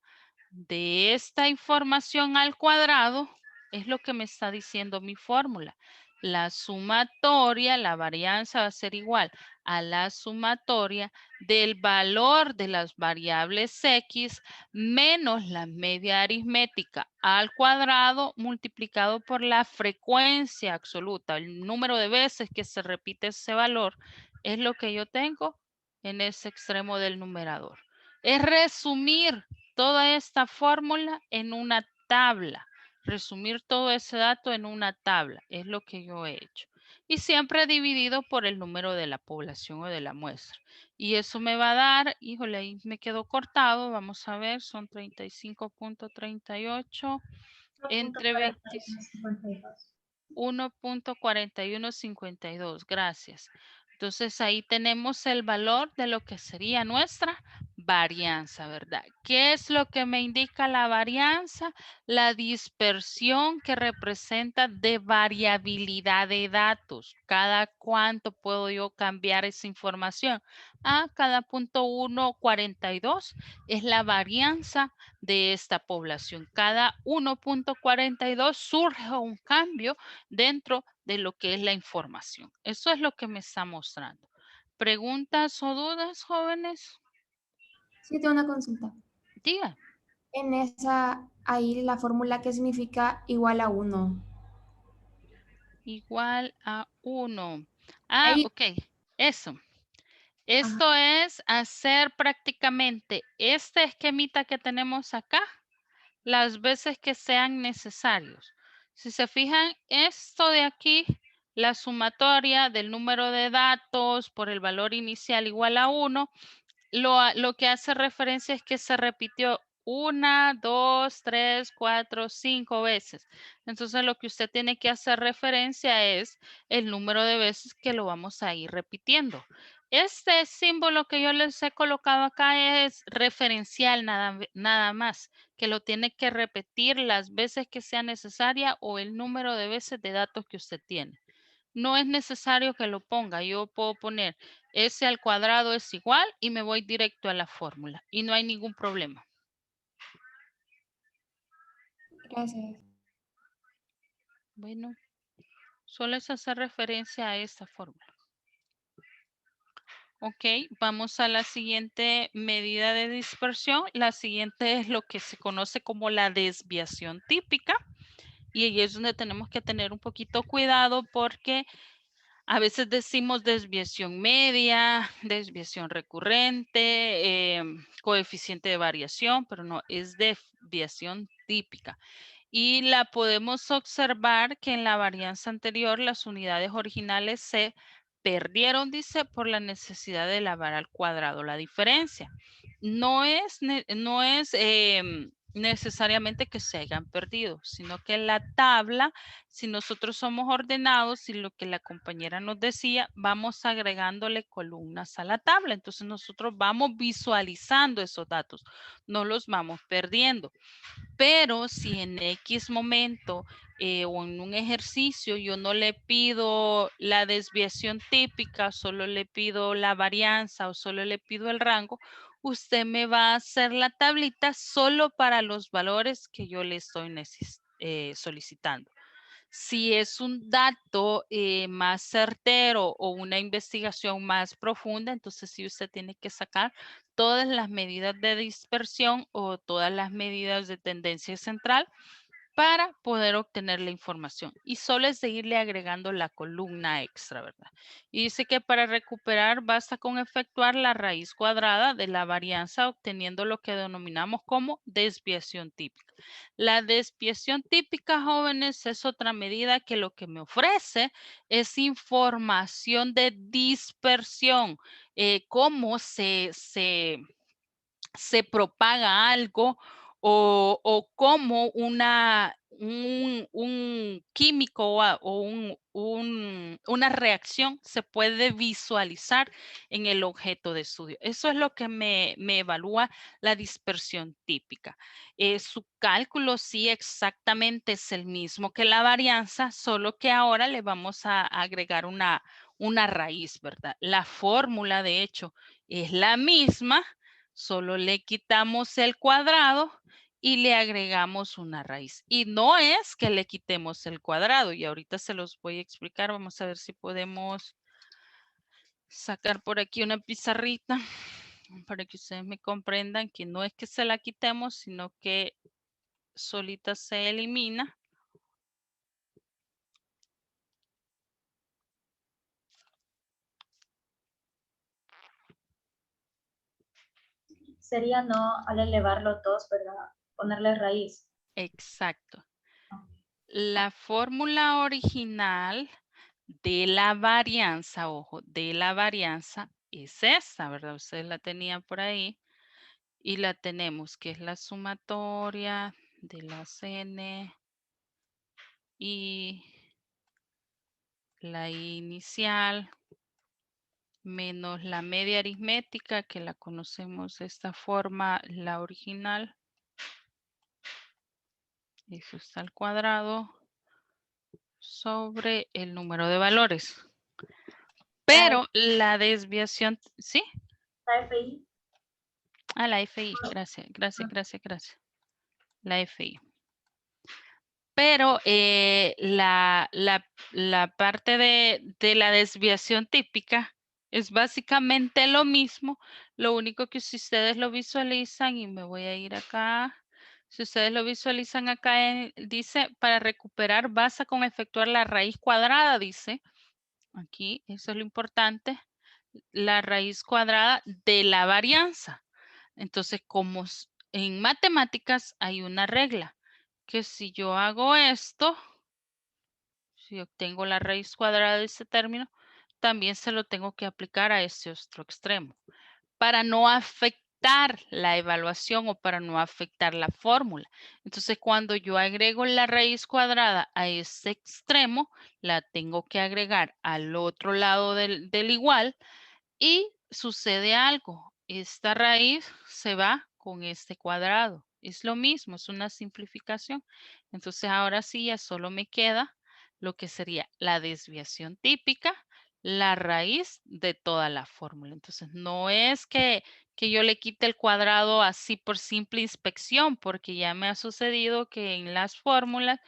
de esta información al cuadrado es lo que me está diciendo mi fórmula. La sumatoria, la varianza va a ser igual a la sumatoria del valor de las variables X menos la media aritmética al cuadrado multiplicado por la frecuencia absoluta. El número de veces que se repite ese valor es lo que yo tengo en ese extremo del numerador. Es resumir toda esta fórmula en una tabla. Resumir todo ese dato en una tabla. Es lo que yo he hecho. Y siempre dividido por el número de la población o de la muestra. Y eso me va a dar, híjole, ahí me quedó cortado. Vamos a ver, son 35.38 entre 1.4152. Gracias. Entonces ahí tenemos el valor de lo que sería nuestra varianza, ¿verdad? ¿Qué es lo que me indica la varianza? La dispersión que representa de variabilidad de datos. ¿Cada cuánto puedo yo cambiar esa información? Cada 0.142 es la varianza de esta población. Cada 1.42 surge un cambio dentro de lo que es la información. Eso es lo que me está mostrando. ¿Preguntas o dudas, jóvenes? Sí, tengo una consulta. Diga. En esa, ahí la fórmula, ¿qué significa igual a 1? Igual a 1. Ahí, Ok. Eso. Esto es hacer prácticamente este esquemita que tenemos acá las veces que sean necesarios. Si se fijan, esto de aquí, la sumatoria del número de datos por el valor inicial igual a 1, lo que hace referencia es que se repitió 1, 2, 3, 4, 5 veces. Entonces lo que usted tiene que hacer referencia es el número de veces que lo vamos a ir repitiendo. Este símbolo que yo les he colocado acá es referencial nada más, que lo tiene que repetir las veces que sea necesaria o el número de veces de datos que usted tiene. No es necesario que lo ponga. Yo puedo poner S al cuadrado es igual y me voy directo a la fórmula. Y no hay ningún problema. gracias. Bueno, solo es hacer referencia a esta fórmula. Ok, vamos a la siguiente medida de dispersión. La siguiente es lo que se conoce como la desviación típica. Y ahí es donde tenemos que tener un poquito cuidado porque a veces decimos desviación media, desviación recurrente, coeficiente de variación, pero no, es desviación típica. Y la podemos observar que en la varianza anterior las unidades originales se perdieron, dice, por la necesidad de elevar al cuadrado la diferencia. No es necesariamente que se hayan perdido, sino que la tabla, si nosotros somos ordenados y lo que la compañera nos decía, vamos agregándole columnas a la tabla. Entonces nosotros vamos visualizando esos datos, no los vamos perdiendo. Pero si en X momento o en un ejercicio yo no le pido la desviación típica, solo le pido la varianza o solo le pido el rango, usted me va a hacer la tablita solo para los valores que yo le estoy solicitando. Si es un dato más certero o una investigación más profunda, entonces sí usted tiene que sacar todas las medidas de dispersión o todas las medidas de tendencia central para poder obtener la información. Y solo es seguirle agregando la columna extra, ¿verdad? Y dice que para recuperar basta con efectuar la raíz cuadrada de la varianza obteniendo lo que denominamos como desviación típica. La desviación típica, jóvenes, es otra medida que lo que me ofrece es información de dispersión, cómo se propaga algo o cómo un químico o una reacción se puede visualizar en el objeto de estudio. Eso es lo que me evalúa la dispersión típica. Su cálculo sí exactamente es el mismo que la varianza, solo que ahora le vamos a agregar una raíz, ¿verdad? La fórmula, de hecho, es la misma, solo le quitamos el cuadrado y le agregamos una raíz. Y no es que le quitemos el cuadrado y ahorita se los voy a explicar. Vamos a ver si podemos sacar por aquí una pizarrita para que ustedes me comprendan que no es que se la quitemos, sino que solita se elimina. Sería no al elevarlo todos, ¿verdad? Ponerle raíz. Exacto. La fórmula original de la varianza, ojo, de la varianza es esta, ¿verdad? Ustedes la tenían por ahí y la tenemos, que es la sumatoria de las n y la inicial menos la media aritmética, que la conocemos de esta forma, la original. Eso está al cuadrado sobre el número de valores. Pero la desviación, ¿sí? La FI. Ah, la FI, gracias. La FI. Pero la parte de la desviación típica es básicamente lo mismo. Lo único que si ustedes lo visualizan, y me voy a ir acá. Si ustedes lo visualizan acá, dice, para recuperar basta con efectuar la raíz cuadrada, dice. Aquí, eso es lo importante. La raíz cuadrada de la varianza. Entonces, como en matemáticas hay una regla, que si yo hago esto, si obtengo la raíz cuadrada de este término, también se lo tengo que aplicar a este otro extremo, para no afectar la evaluación o para no afectar la fórmula. Entonces, cuando yo agrego la raíz cuadrada a este extremo, la tengo que agregar al otro lado del igual. Y sucede algo, esta raíz se va con este cuadrado. Es lo mismo, es una simplificación. Entonces ahora sí ya solo me queda lo que sería la desviación típica, la raíz de toda la fórmula. Entonces no es que yo le quite el cuadrado así por simple inspección, porque ya me ha sucedido que en las fórmulas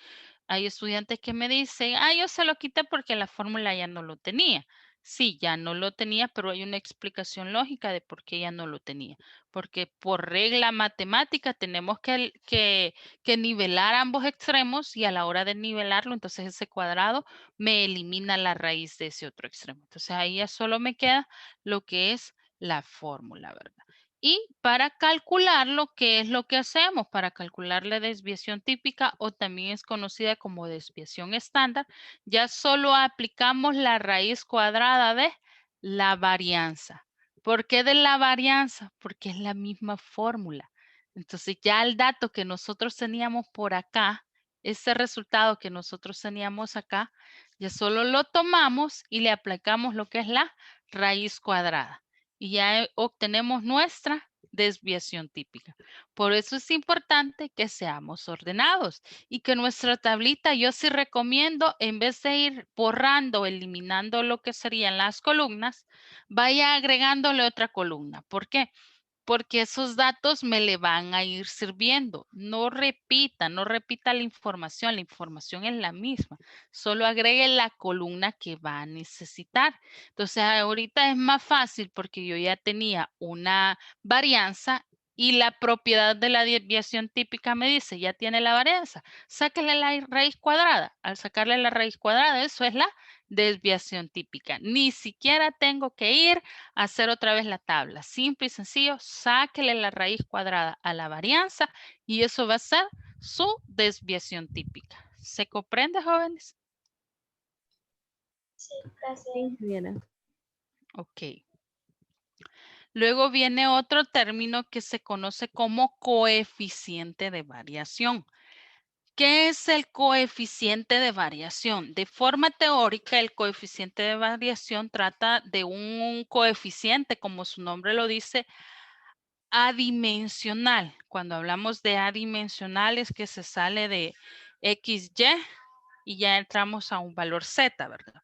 hay estudiantes que me dicen, yo se lo quité porque la fórmula ya no lo tenía. Sí, ya no lo tenía, pero hay una explicación lógica de por qué ya no lo tenía. Porque por regla matemática tenemos que nivelar ambos extremos y a la hora de nivelarlo, entonces ese cuadrado me elimina la raíz de ese otro extremo. Entonces ahí ya solo me queda lo que es la fórmula, ¿verdad? Y para calcularlo, ¿qué es lo que hacemos? Para calcular la desviación típica o también es conocida como desviación estándar, ya solo aplicamos la raíz cuadrada de la varianza. ¿Por qué de la varianza? Porque es la misma fórmula. Entonces ya el dato que nosotros teníamos por acá, ese resultado que nosotros teníamos acá, ya solo lo tomamos y le aplicamos lo que es la raíz cuadrada. Y ya obtenemos nuestra desviación típica. Por eso es importante que seamos ordenados y que nuestra tablita, yo sí recomiendo, en vez de ir borrando, eliminando lo que serían las columnas, vaya agregándole otra columna. ¿Por qué? Porque esos datos me le van a ir sirviendo. No repita la información es la misma. Solo agregue la columna que va a necesitar. Entonces, ahorita es más fácil porque yo ya tenía una varianza y la propiedad de la desviación típica me dice, ya tiene la varianza, sáquele la raíz cuadrada. Al sacarle la raíz cuadrada, eso es la desviación típica. Ni siquiera tengo que ir a hacer otra vez la tabla. Simple y sencillo, sáquele la raíz cuadrada a la varianza y eso va a ser su desviación típica. ¿Se comprende, jóvenes? Sí, gracias. Ok. Luego viene otro término que se conoce como coeficiente de variación. ¿Qué es el coeficiente de variación? De forma teórica, el coeficiente de variación trata de un coeficiente, como su nombre lo dice, adimensional. Cuando hablamos de adimensional es que se sale de XY y ya entramos a un valor Z, ¿verdad?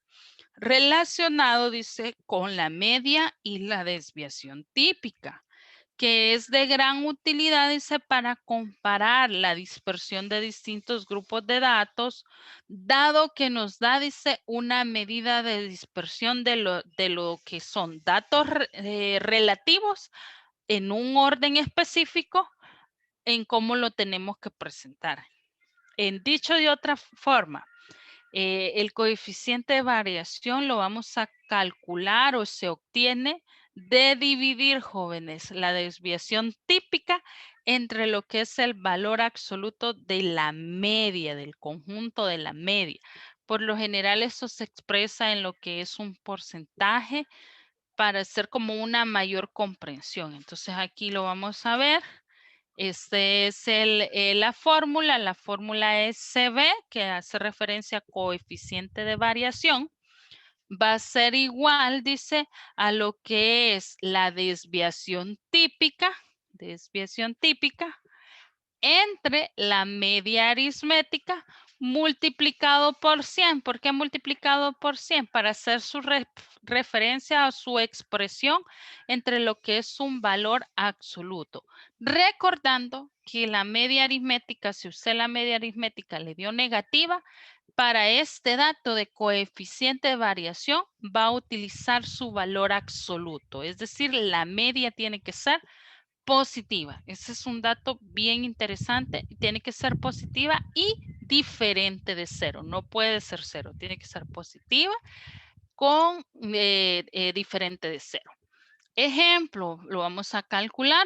Relacionado, dice, con la media y la desviación típica, que es de gran utilidad, dice, para comparar la dispersión de distintos grupos de datos, dado que nos da, dice, una medida de dispersión de lo que son datos relativos en un orden específico en cómo lo tenemos que presentar. En dicho de otra forma, el coeficiente de variación lo vamos a calcular o se obtiene de dividir, jóvenes, la desviación típica entre lo que es el valor absoluto de la media, del conjunto de la media. Por lo general, eso se expresa en lo que es un porcentaje para hacer como una mayor comprensión. Entonces, aquí lo vamos a ver. Este es la fórmula es CB, que hace referencia a coeficiente de variación. va a ser igual, dice, a lo que es la desviación típica entre la media aritmética multiplicado por 100. ¿Por qué multiplicado por 100? Para hacer su referencia a su expresión entre lo que es un valor absoluto. Recordando que la media aritmética, si usted la media aritmética le dio negativa, para este dato de coeficiente de variación va a utilizar su valor absoluto. Es decir, la media tiene que ser positiva. Ese es un dato bien interesante. Tiene que ser positiva y diferente de 0. No puede ser 0. Tiene que ser positiva con diferente de 0. Ejemplo, lo vamos a calcular.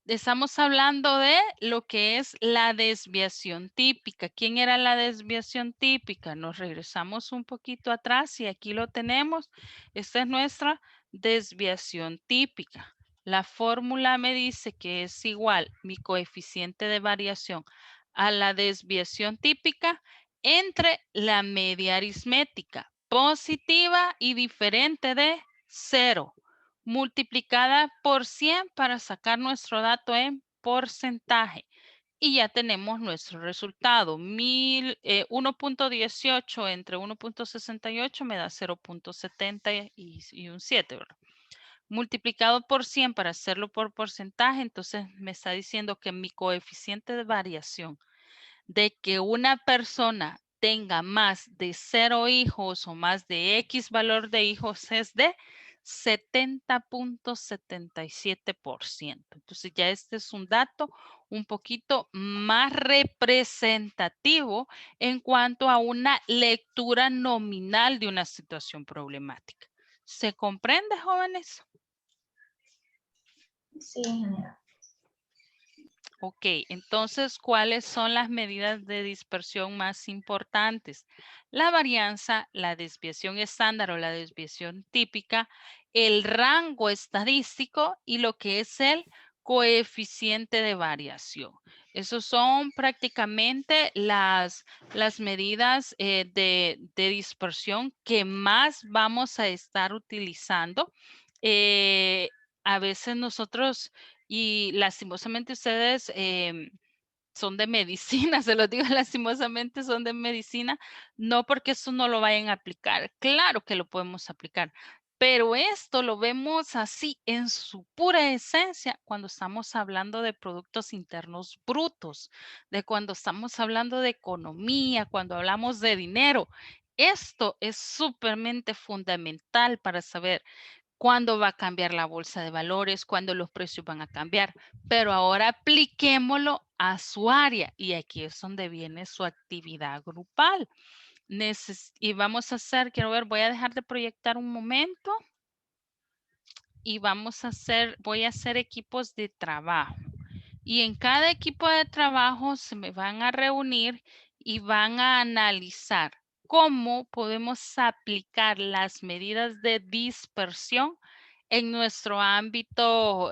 Estamos hablando de lo que es la desviación típica. ¿Quién era la desviación típica? Nos regresamos un poquito atrás y aquí lo tenemos. Esta es nuestra desviación típica. La fórmula me dice que es igual mi coeficiente de variación a la desviación típica entre la media aritmética positiva y diferente de 0 multiplicada por 100 para sacar nuestro dato en porcentaje. Y ya tenemos nuestro resultado. 1.18 entre 1.68 me da 0.70 y un 7, ¿verdad? Multiplicado por 100 para hacerlo por porcentaje, entonces me está diciendo que mi coeficiente de variación de que una persona tenga más de 0 hijos o más de X valor de hijos es de 70.77%. Entonces ya este es un dato un poquito más representativo en cuanto a una lectura nominal de una situación problemática. ¿Se comprende, jóvenes? Sí, ingeniera. Ok, entonces, ¿cuáles son las medidas de dispersión más importantes? La varianza, la desviación estándar o la desviación típica, el rango estadístico y lo que es el coeficiente de variación. Esos son prácticamente las medidas de dispersión que más vamos a estar utilizando. A veces nosotros y lastimosamente ustedes son de medicina, se los digo lastimosamente son de medicina, no porque eso no lo vayan a aplicar, claro que lo podemos aplicar, pero esto lo vemos así en su pura esencia cuando estamos hablando de productos internos brutos, de cuando estamos hablando de economía, cuando hablamos de dinero. Esto es súpermente fundamental para saber cuándo va a cambiar la bolsa de valores, cuándo los precios van a cambiar. Pero ahora apliquémoslo a su área y aquí es donde viene su actividad grupal. Y vamos a hacer, quiero ver, voy a dejar de proyectar un momento y voy a hacer equipos de trabajo. Y en cada equipo de trabajo se me van a reunir y van a analizar cómo podemos aplicar las medidas de dispersión en nuestro ámbito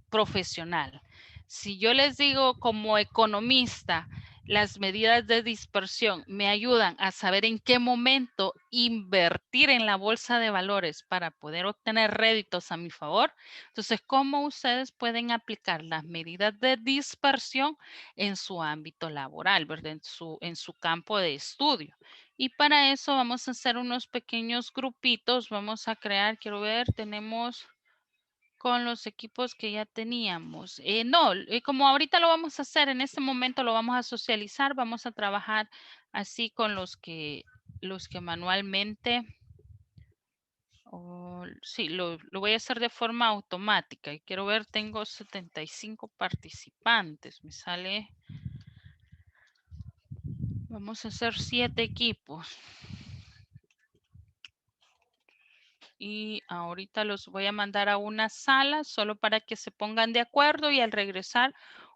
profesional. Si yo les digo como economista, las medidas de dispersión me ayudan a saber en qué momento invertir en la bolsa de valores para poder obtener réditos a mi favor. Entonces, ¿cómo ustedes pueden aplicar las medidas de dispersión en su ámbito laboral, ¿verdad? En su campo de estudio? Y para eso vamos a hacer unos pequeños grupitos. Vamos a crear, quiero ver, tenemos con los equipos que ya teníamos. Como ahorita lo vamos a hacer, en este momento lo vamos a socializar, vamos a trabajar así con los que manualmente, sí, lo voy a hacer de forma automática. Y quiero ver, tengo 75 participantes, me sale, vamos a hacer 7 equipos. Y ahorita los voy a mandar a una sala solo para que se pongan de acuerdo y al regresar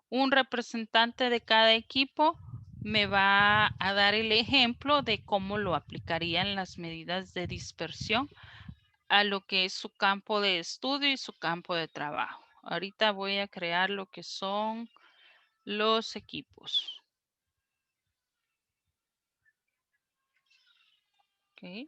un representante de cada equipo me va a dar el ejemplo de cómo lo aplicarían las medidas de dispersión a lo que es su campo de estudio y su campo de trabajo. Ahorita voy a crear lo que son los equipos. Ok.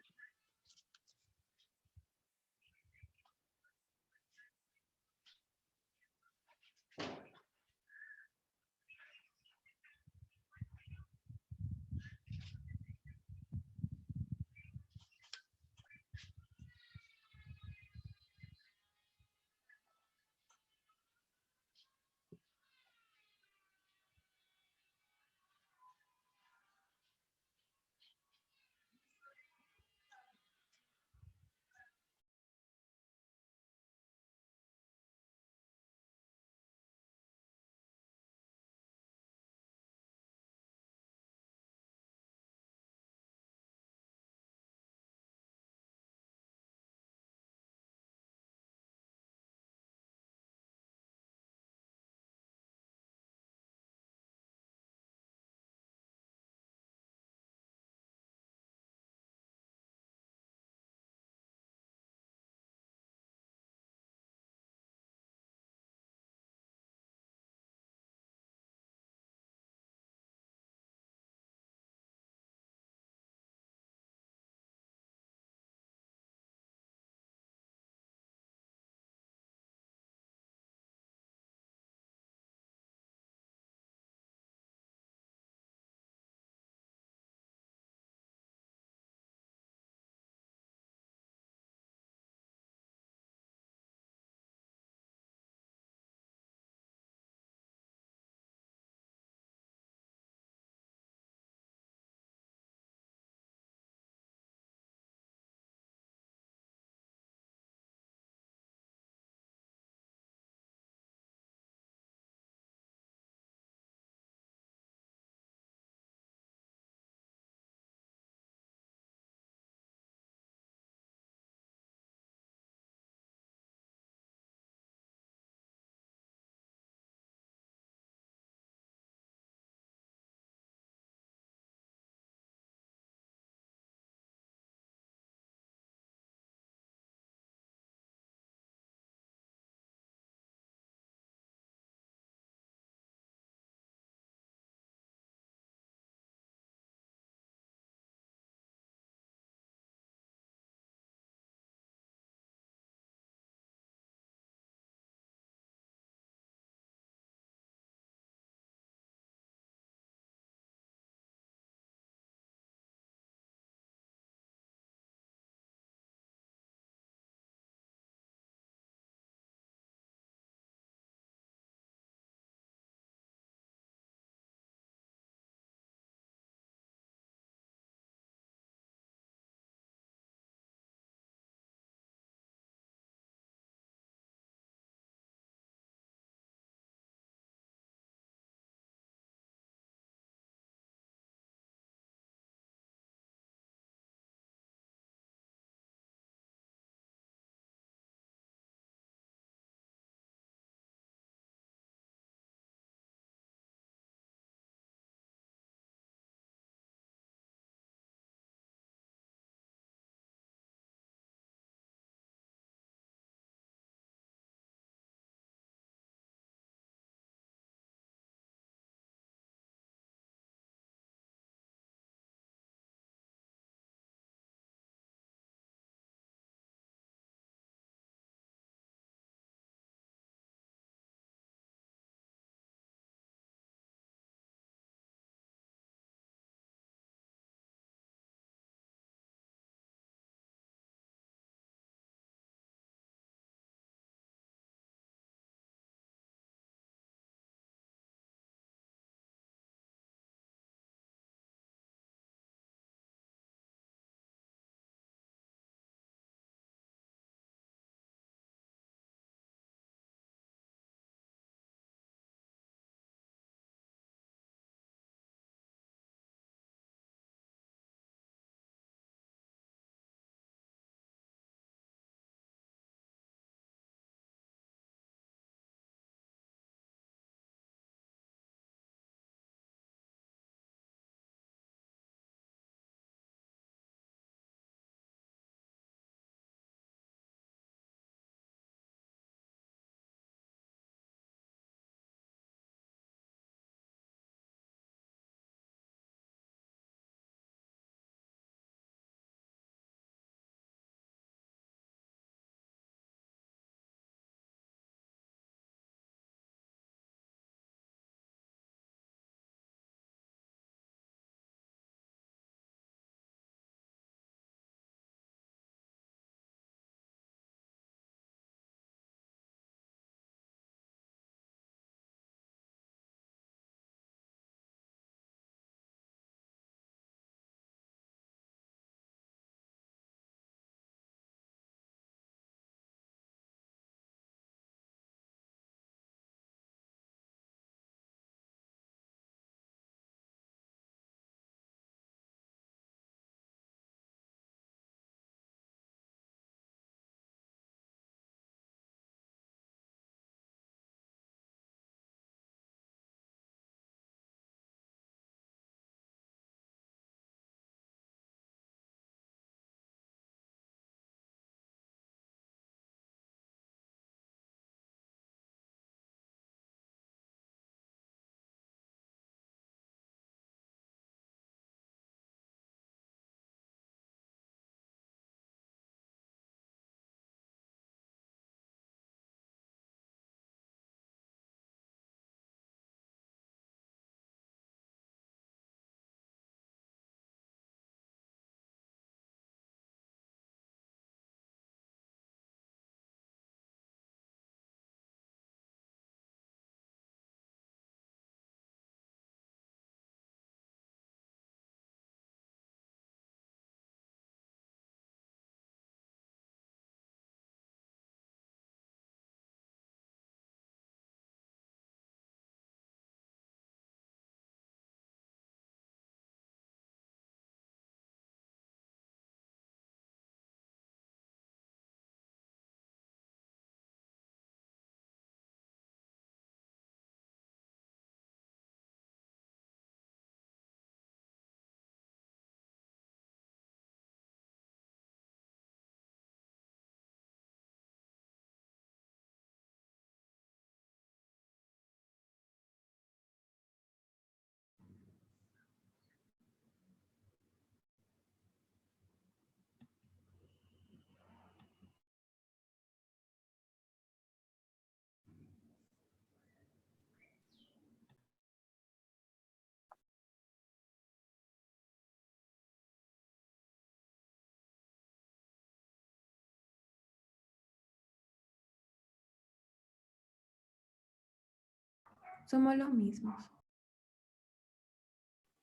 Somos los mismos.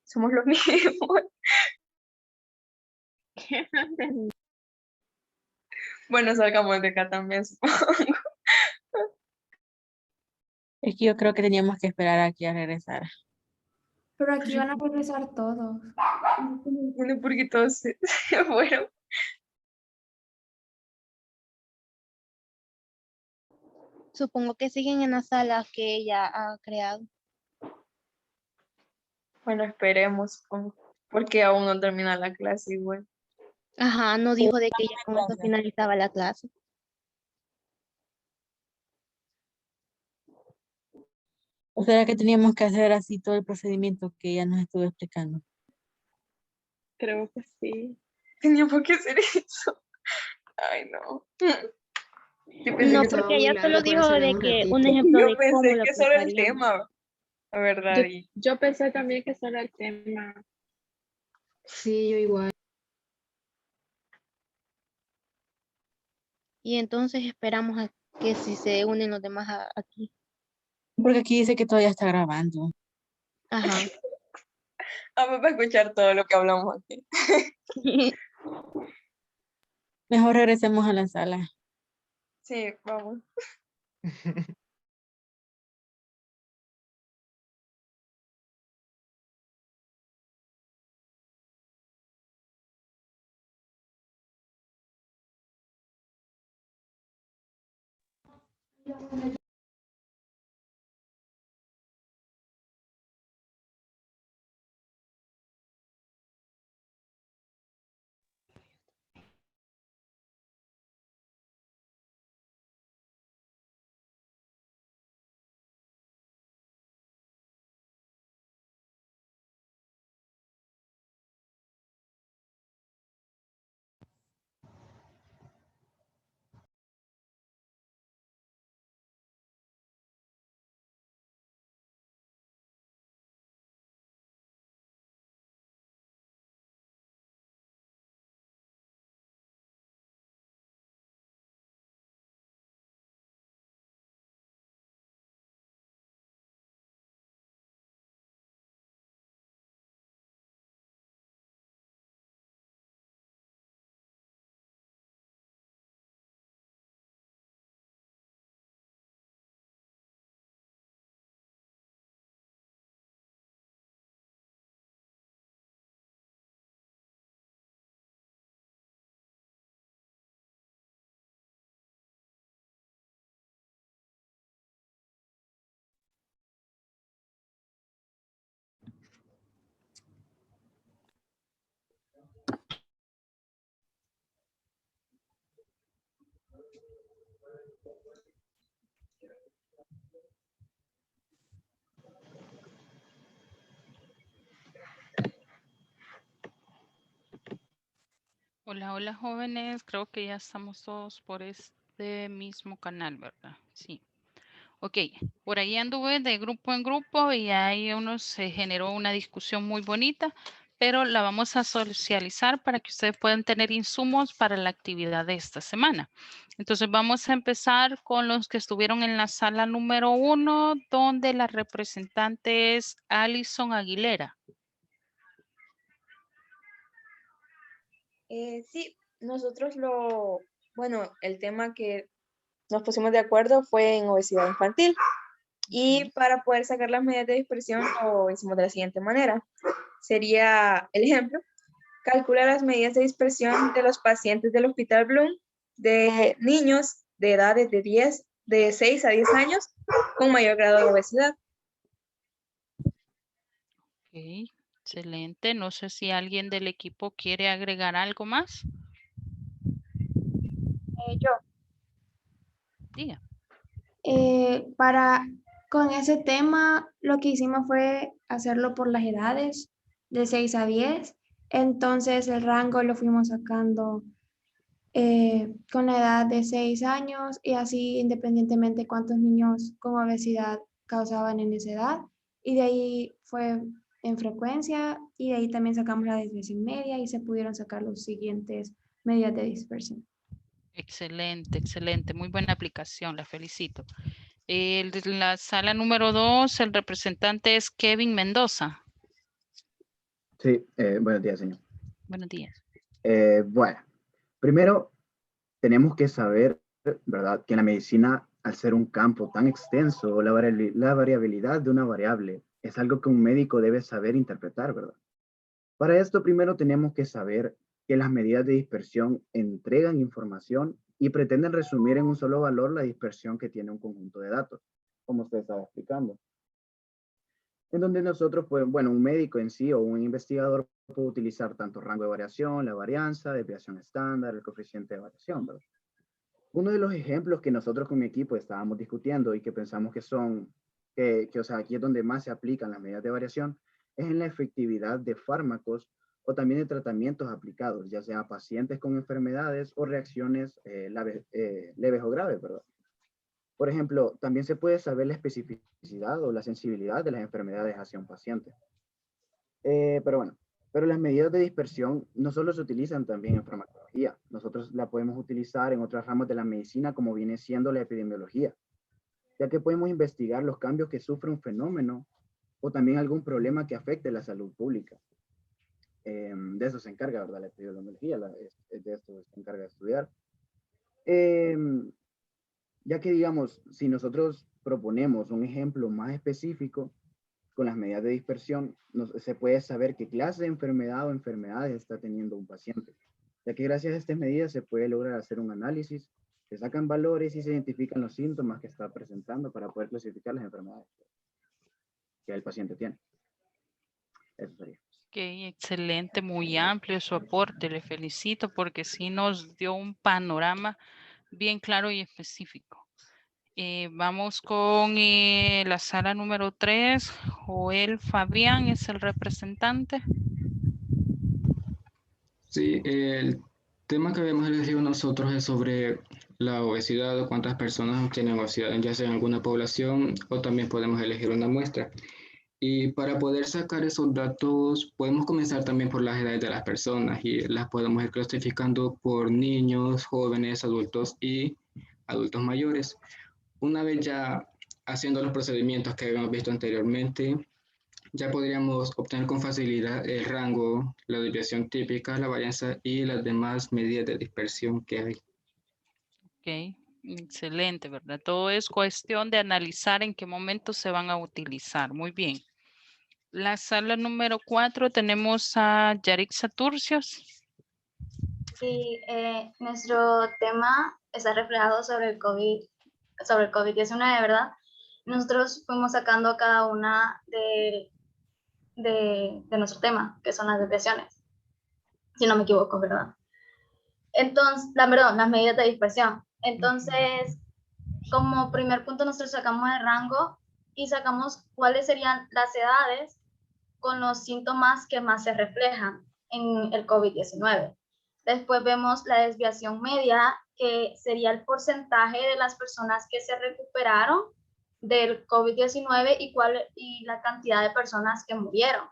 Somos los mismos. Bueno, salgamos de acá también, supongo. Es que yo creo que teníamos que esperar aquí a regresar. Pero aquí van a regresar todos. No entiendo por qué todos se fueron. Supongo que siguen en la sala que ella ha creado. Bueno, esperemos, supongo, porque aún no termina la clase igual. Ajá, no dijo de que ya con eso finalizaba la clase. ¿O será que teníamos que hacer así todo el procedimiento que ella nos estuvo explicando? Creo que sí. Teníamos que hacer eso. Ay, no. Yo pensé No, que porque ella largo solo para dijo hacer en de un que ratito. un ejemplo Yo de cómo pensé lo que solo el aplicaríamos. tema, la verdad. Yo pensé también que solo el tema. Sí, yo igual. Y entonces esperamos a que si se unen los demás aquí. Porque aquí dice que todavía está grabando. Ajá. Vamos a escuchar todo lo que hablamos aquí. Mejor regresemos a la sala. Sí, vamos. Hola, hola jóvenes, creo que ya estamos todos por este mismo canal, ¿verdad? Sí. Ok, por ahí anduve de grupo en grupo y ahí se generó una discusión muy bonita, pero la vamos a socializar para que ustedes puedan tener insumos para la actividad de esta semana. Entonces vamos a empezar con los que estuvieron en la sala número 1, donde la representante es Alison Aguilera. Sí, bueno, el tema que nos pusimos de acuerdo fue en obesidad infantil. Y para poder sacar las medidas de dispersión lo hicimos de la siguiente manera. Sería el ejemplo: calcula las medidas de dispersión de los pacientes del Hospital Bloom de niños de edades de 6 a 10 años con mayor grado de obesidad. Ok, excelente. No sé si alguien del equipo quiere agregar algo más. Yo. Diga. Con ese tema, lo que hicimos fue hacerlo por las edades, de 6 a 10. Entonces, el rango lo fuimos sacando con la edad de 6 años y así independientemente cuántos niños con obesidad causaban en esa edad. Y de ahí fue en frecuencia y de ahí también sacamos la desviación media y se pudieron sacar los siguientes medidas de dispersión. Excelente, excelente. Muy buena aplicación, la felicito. El de la sala número 2, el representante es Kevin Mendoza. Sí, buenos días, señor. Buenos días. Bueno, primero tenemos que saber, ¿verdad?, que en la medicina, al ser un campo tan extenso, la variabilidad de una variable es algo que un médico debe saber interpretar, ¿verdad? Para esto, primero tenemos que saber que las medidas de dispersión entregan información y pretenden resumir en un solo valor la dispersión que tiene un conjunto de datos, como usted estaba explicando. En donde nosotros, pues, bueno, un médico en sí o un investigador puede utilizar tanto rango de variación, la varianza, desviación estándar, el coeficiente de variación, ¿verdad? Uno de los ejemplos que nosotros con mi equipo estábamos discutiendo y que pensamos que son, o sea, aquí es donde más se aplican las medidas de variación, es en la efectividad de fármacos o también de tratamientos aplicados, ya sea a pacientes con enfermedades o reacciones leves o graves, ¿verdad? Por ejemplo, también se puede saber la especificidad o la sensibilidad de las enfermedades hacia un paciente. Pero las medidas de dispersión no solo se utilizan también en farmacología. Nosotros la podemos utilizar en otras ramas de la medicina, como viene siendo la epidemiología, ya que podemos investigar los cambios que sufre un fenómeno o también algún problema que afecte la salud pública. De eso se encarga, ¿verdad?, la epidemiología, de esto se encarga de estudiar. Ya que, digamos, si nosotros proponemos un ejemplo más específico, con las medidas de dispersión, se puede saber qué clase de enfermedad o enfermedades está teniendo un paciente, ya que gracias a estas medidas se puede lograr hacer un análisis, se sacan valores y se identifican los síntomas que está presentando para poder clasificar las enfermedades que el paciente tiene. Eso sería. Ok, excelente, muy amplio su aporte, le felicito porque sí nos dio un panorama bien claro y específico. Vamos con la sala número 3, Joel Fabián es el representante. Sí, el tema que habíamos elegido nosotros es sobre la obesidad o cuántas personas tienen obesidad, ya sea en alguna población o también podemos elegir una muestra. Y para poder sacar esos datos, podemos comenzar también por las edades de las personas y las podemos ir clasificando por niños, jóvenes, adultos y adultos mayores. Una vez ya haciendo los procedimientos que habíamos visto anteriormente, ya podríamos obtener con facilidad el rango, la desviación típica, la varianza y las demás medidas de dispersión que hay. Ok, excelente, ¿verdad? Todo es cuestión de analizar en qué momento se van a utilizar. Muy bien. La sala número 4 tenemos a Yarixa Turcios. Sí, nuestro tema está reflejado sobre el COVID-19, ¿verdad? Nosotros fuimos sacando cada una de nuestro tema, que son las desviaciones, si no me equivoco, ¿verdad? Entonces, las medidas de dispersión. Entonces, como primer punto, nosotros sacamos el rango y sacamos cuáles serían las edades con los síntomas que más se reflejan en el COVID-19. Después vemos la desviación media, que sería el porcentaje de las personas que se recuperaron del COVID-19 y la cantidad de personas que murieron.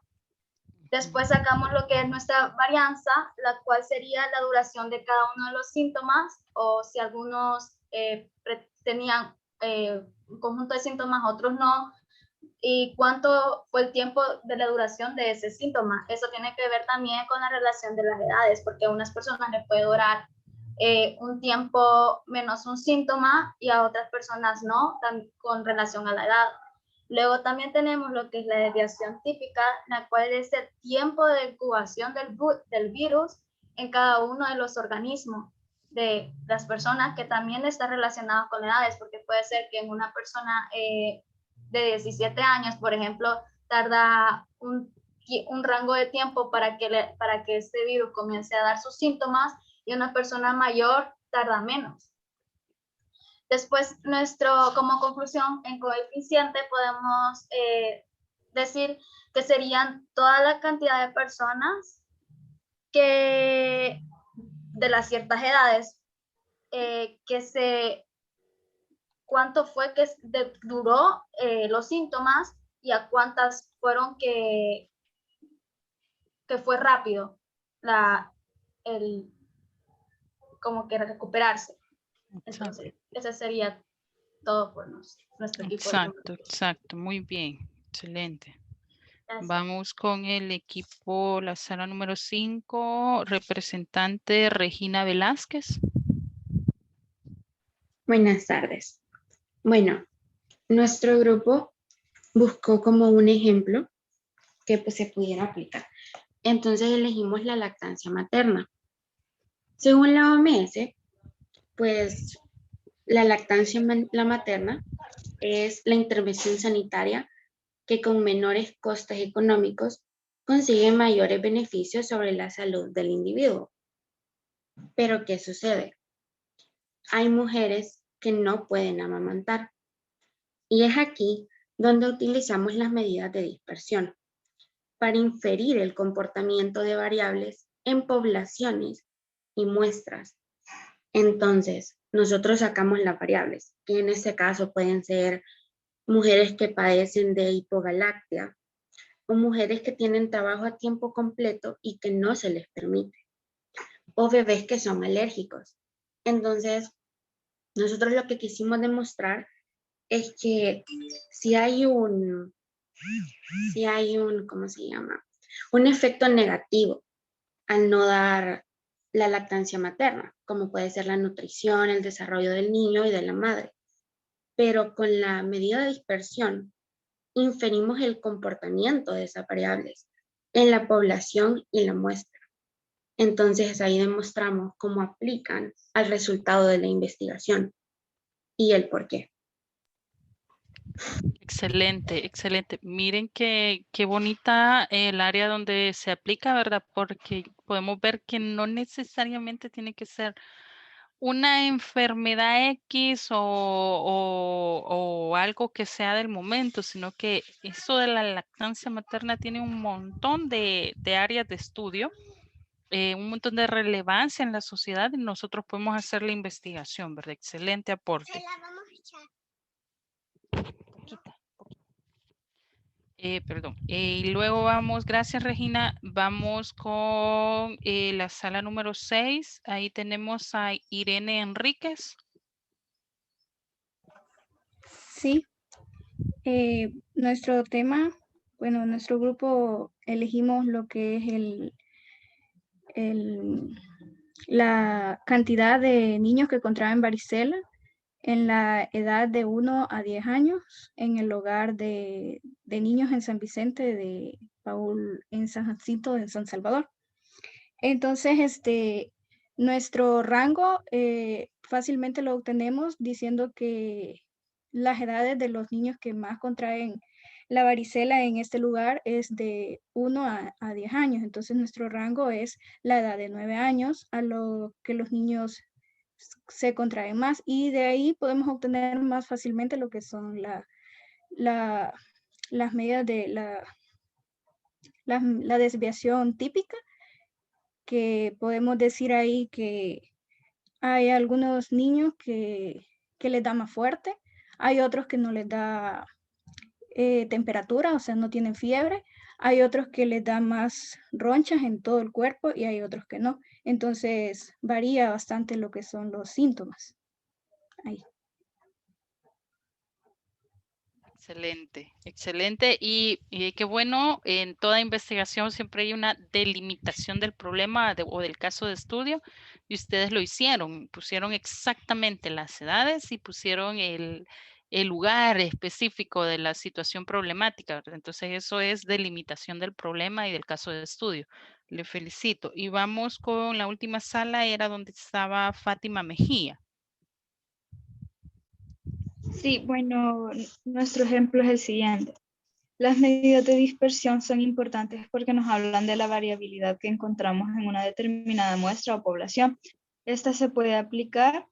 Después sacamos lo que es nuestra varianza, la cual sería la duración de cada uno de los síntomas, o si algunos tenían un conjunto de síntomas, otros no, y cuánto fue el tiempo de la duración de ese síntoma. Eso tiene que ver también con la relación de las edades, porque a unas personas les puede durar un tiempo menos un síntoma y a otras personas no, con relación a la edad. Luego también tenemos lo que es la desviación típica, la cual es el tiempo de incubación del virus en cada uno de los organismos de las personas, que también está relacionado con edades, porque puede ser que en una persona de 17 años, por ejemplo, tarda un rango de tiempo para que este virus comience a dar sus síntomas, y una persona mayor tarda menos. Después, como conclusión, en coeficiente podemos decir que serían toda la cantidad de personas que de las ciertas edades cuánto fue que duró los síntomas y a cuántas fueron que fue rápido como que recuperarse. Entonces, ese sería todo por nuestro equipo. Exacto, exacto. Muy bien. Excelente. Gracias. Vamos con el equipo, la sala número 5, representante Regina Velázquez. Buenas tardes. Bueno, nuestro grupo buscó como un ejemplo que pues, se pudiera aplicar. Entonces elegimos la lactancia materna. Según la OMS, pues la lactancia materna es la intervención sanitaria que con menores costes económicos consigue mayores beneficios sobre la salud del individuo. Pero ¿qué sucede? Hay mujeres que no pueden amamantar. Y es aquí donde utilizamos las medidas de dispersión para inferir el comportamiento de variables en poblaciones y muestras. Entonces, nosotros sacamos las variables, que en este caso pueden ser mujeres que padecen de hipogalactia o mujeres que tienen trabajo a tiempo completo y que no se les permite, o bebés que son alérgicos. Entonces, nosotros lo que quisimos demostrar es que si hay un, ¿cómo se llama? Un efecto negativo al no dar la lactancia materna, como puede ser la nutrición, el desarrollo del niño y de la madre. Pero con la medida de dispersión, inferimos el comportamiento de esas variables en la población y la muestra. Entonces ahí demostramos cómo aplican al resultado de la investigación y el por qué. Excelente, excelente. Miren qué bonita el área donde se aplica, ¿verdad? Porque podemos ver que no necesariamente tiene que ser una enfermedad X o algo que sea del momento, sino que eso de la lactancia materna tiene un montón de áreas de estudio, un montón de relevancia en la sociedad y nosotros podemos hacer la investigación, ¿verdad? Excelente aporte. Perdón. Y luego vamos, gracias Regina, vamos con la sala número 6. Ahí tenemos a Irene Enríquez. Sí. Nuestro tema, bueno, nuestro grupo elegimos lo que es la cantidad de niños que contraen varicela en la edad de 1 a 10 años en el hogar de niños en San Vicente de Paul, en San Jacinto, en San Salvador. Entonces, nuestro rango fácilmente lo obtenemos diciendo que las edades de los niños que más contraen la varicela en este lugar es de 1 a 10 años. Entonces, nuestro rango es la edad de 9 años a lo que los niños se contraen más y de ahí podemos obtener más fácilmente lo que son las medidas de la desviación típica, que podemos decir ahí que hay algunos niños que les da más fuerte, hay otros que no les da temperatura, o sea, no tienen fiebre, hay otros que les da más ronchas en todo el cuerpo y hay otros que no. Entonces, varía bastante lo que son los síntomas. Ahí. Excelente, excelente. Y qué bueno, en toda investigación siempre hay una delimitación del problema o del caso de estudio y ustedes lo hicieron, pusieron exactamente las edades y pusieron el lugar específico de la situación problemática, ¿verdad? Entonces eso es delimitación del problema y del caso de estudio. Le felicito. Y vamos con la última sala, era donde estaba Fátima Mejía. Sí, bueno, nuestro ejemplo es el siguiente. Las medidas de dispersión son importantes porque nos hablan de la variabilidad que encontramos en una determinada muestra o población. Esta se puede aplicar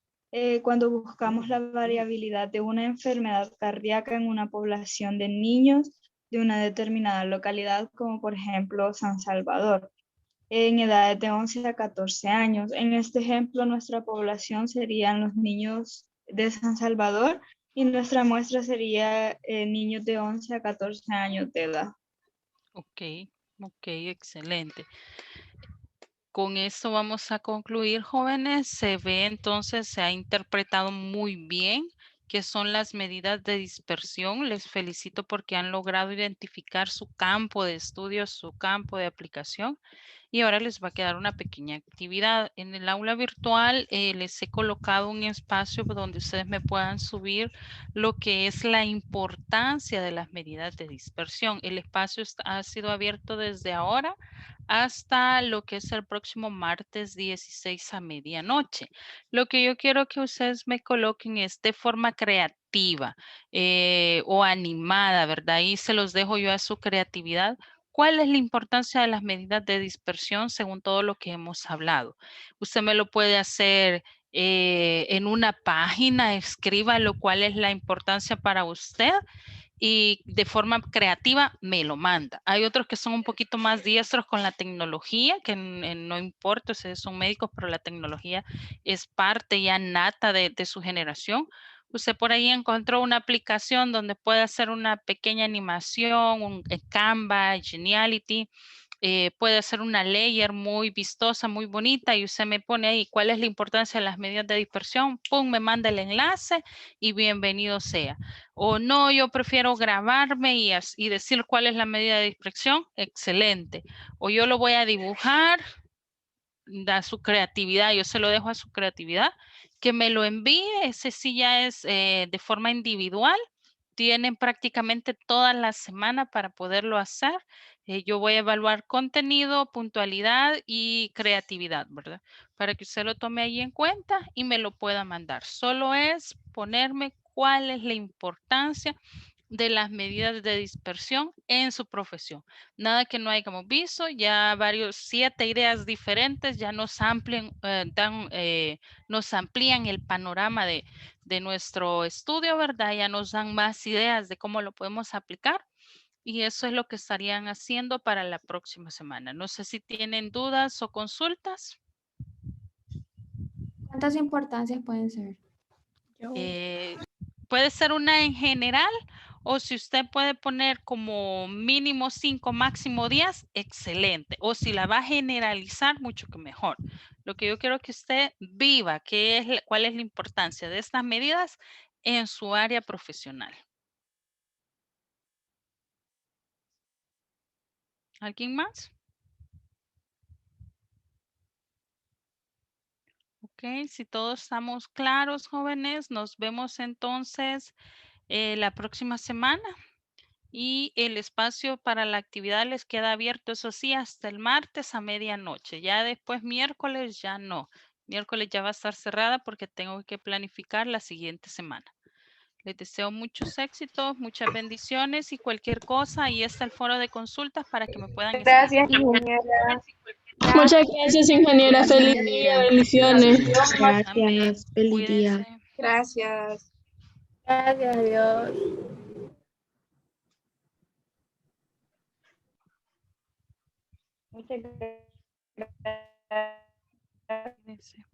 cuando buscamos la variabilidad de una enfermedad cardíaca en una población de niños de una determinada localidad, como por ejemplo San Salvador, en edades de 11 a 14 años. En este ejemplo, nuestra población serían los niños de San Salvador y nuestra muestra sería niños de 11 a 14 años de edad. Ok, excelente. Con esto vamos a concluir, jóvenes. Se ve entonces, se ha interpretado muy bien que son las medidas de dispersión. Les felicito porque han logrado identificar su campo de estudio, su campo de aplicación. Y ahora les va a quedar una pequeña actividad. En el aula virtual les he colocado un espacio donde ustedes me puedan subir lo que es la importancia de las medidas de dispersión. El espacio ha sido abierto desde ahora hasta lo que es el próximo martes 16 a medianoche. Lo que yo quiero que ustedes me coloquen es de forma creativa o animada, ¿verdad? Ahí se los dejo yo a su creatividad. ¿Cuál es la importancia de las medidas de dispersión según todo lo que hemos hablado? Usted me lo puede hacer en una página, escríbalo cuál es la importancia para usted y de forma creativa me lo manda. Hay otros que son un poquito más diestros con la tecnología, que no importa, ustedes son médicos, pero la tecnología es parte ya nata de su generación. Usted por ahí encontró una aplicación donde puede hacer una pequeña animación, un Canva, Geniality, puede hacer una layer muy vistosa, muy bonita y usted me pone ahí cuál es la importancia de las medidas de dispersión, pum, me manda el enlace y bienvenido sea. O no, yo prefiero grabarme y decir cuál es la medida de dispersión, excelente. O yo lo voy a dibujar, da su creatividad, yo se lo dejo a su creatividad, que me lo envíe, ese sí ya es de forma individual, tienen prácticamente toda la semana para poderlo hacer. Yo voy a evaluar contenido, puntualidad y creatividad, ¿verdad? Para que usted lo tome ahí en cuenta y me lo pueda mandar. Solo es ponerme cuál es la importancia de las medidas de dispersión en su profesión. Nada que no hayamos visto, ya 7 ideas diferentes ya nos amplían, nos amplían el panorama de nuestro estudio, ¿verdad? Ya nos dan más ideas de cómo lo podemos aplicar y eso es lo que estarían haciendo para la próxima semana. No sé si tienen dudas o consultas. ¿Cuántas importancias pueden ser? Puede ser una en general o si usted puede poner como mínimo 5, máximo 10, excelente. O si la va a generalizar, mucho que mejor. Lo que yo quiero que usted viva, cuál es la importancia de estas medidas en su área profesional. ¿Alguien más? Ok, si todos estamos claros, jóvenes, nos vemos entonces la próxima semana. Y el espacio para la actividad les queda abierto, eso sí, hasta el martes a medianoche. Ya después miércoles ya no. Miércoles ya va a estar cerrada porque tengo que planificar la siguiente semana. Les deseo muchos éxitos, muchas bendiciones y cualquier cosa. Ahí está el foro de consultas para que me puedan Gracias, escribir. ingeniera. Muchas gracias, ingeniera. Feliz día, bendiciones. Gracias, feliz día. Cuídense. Gracias. Gracias, Dios. Muchas Cuídense. gracias.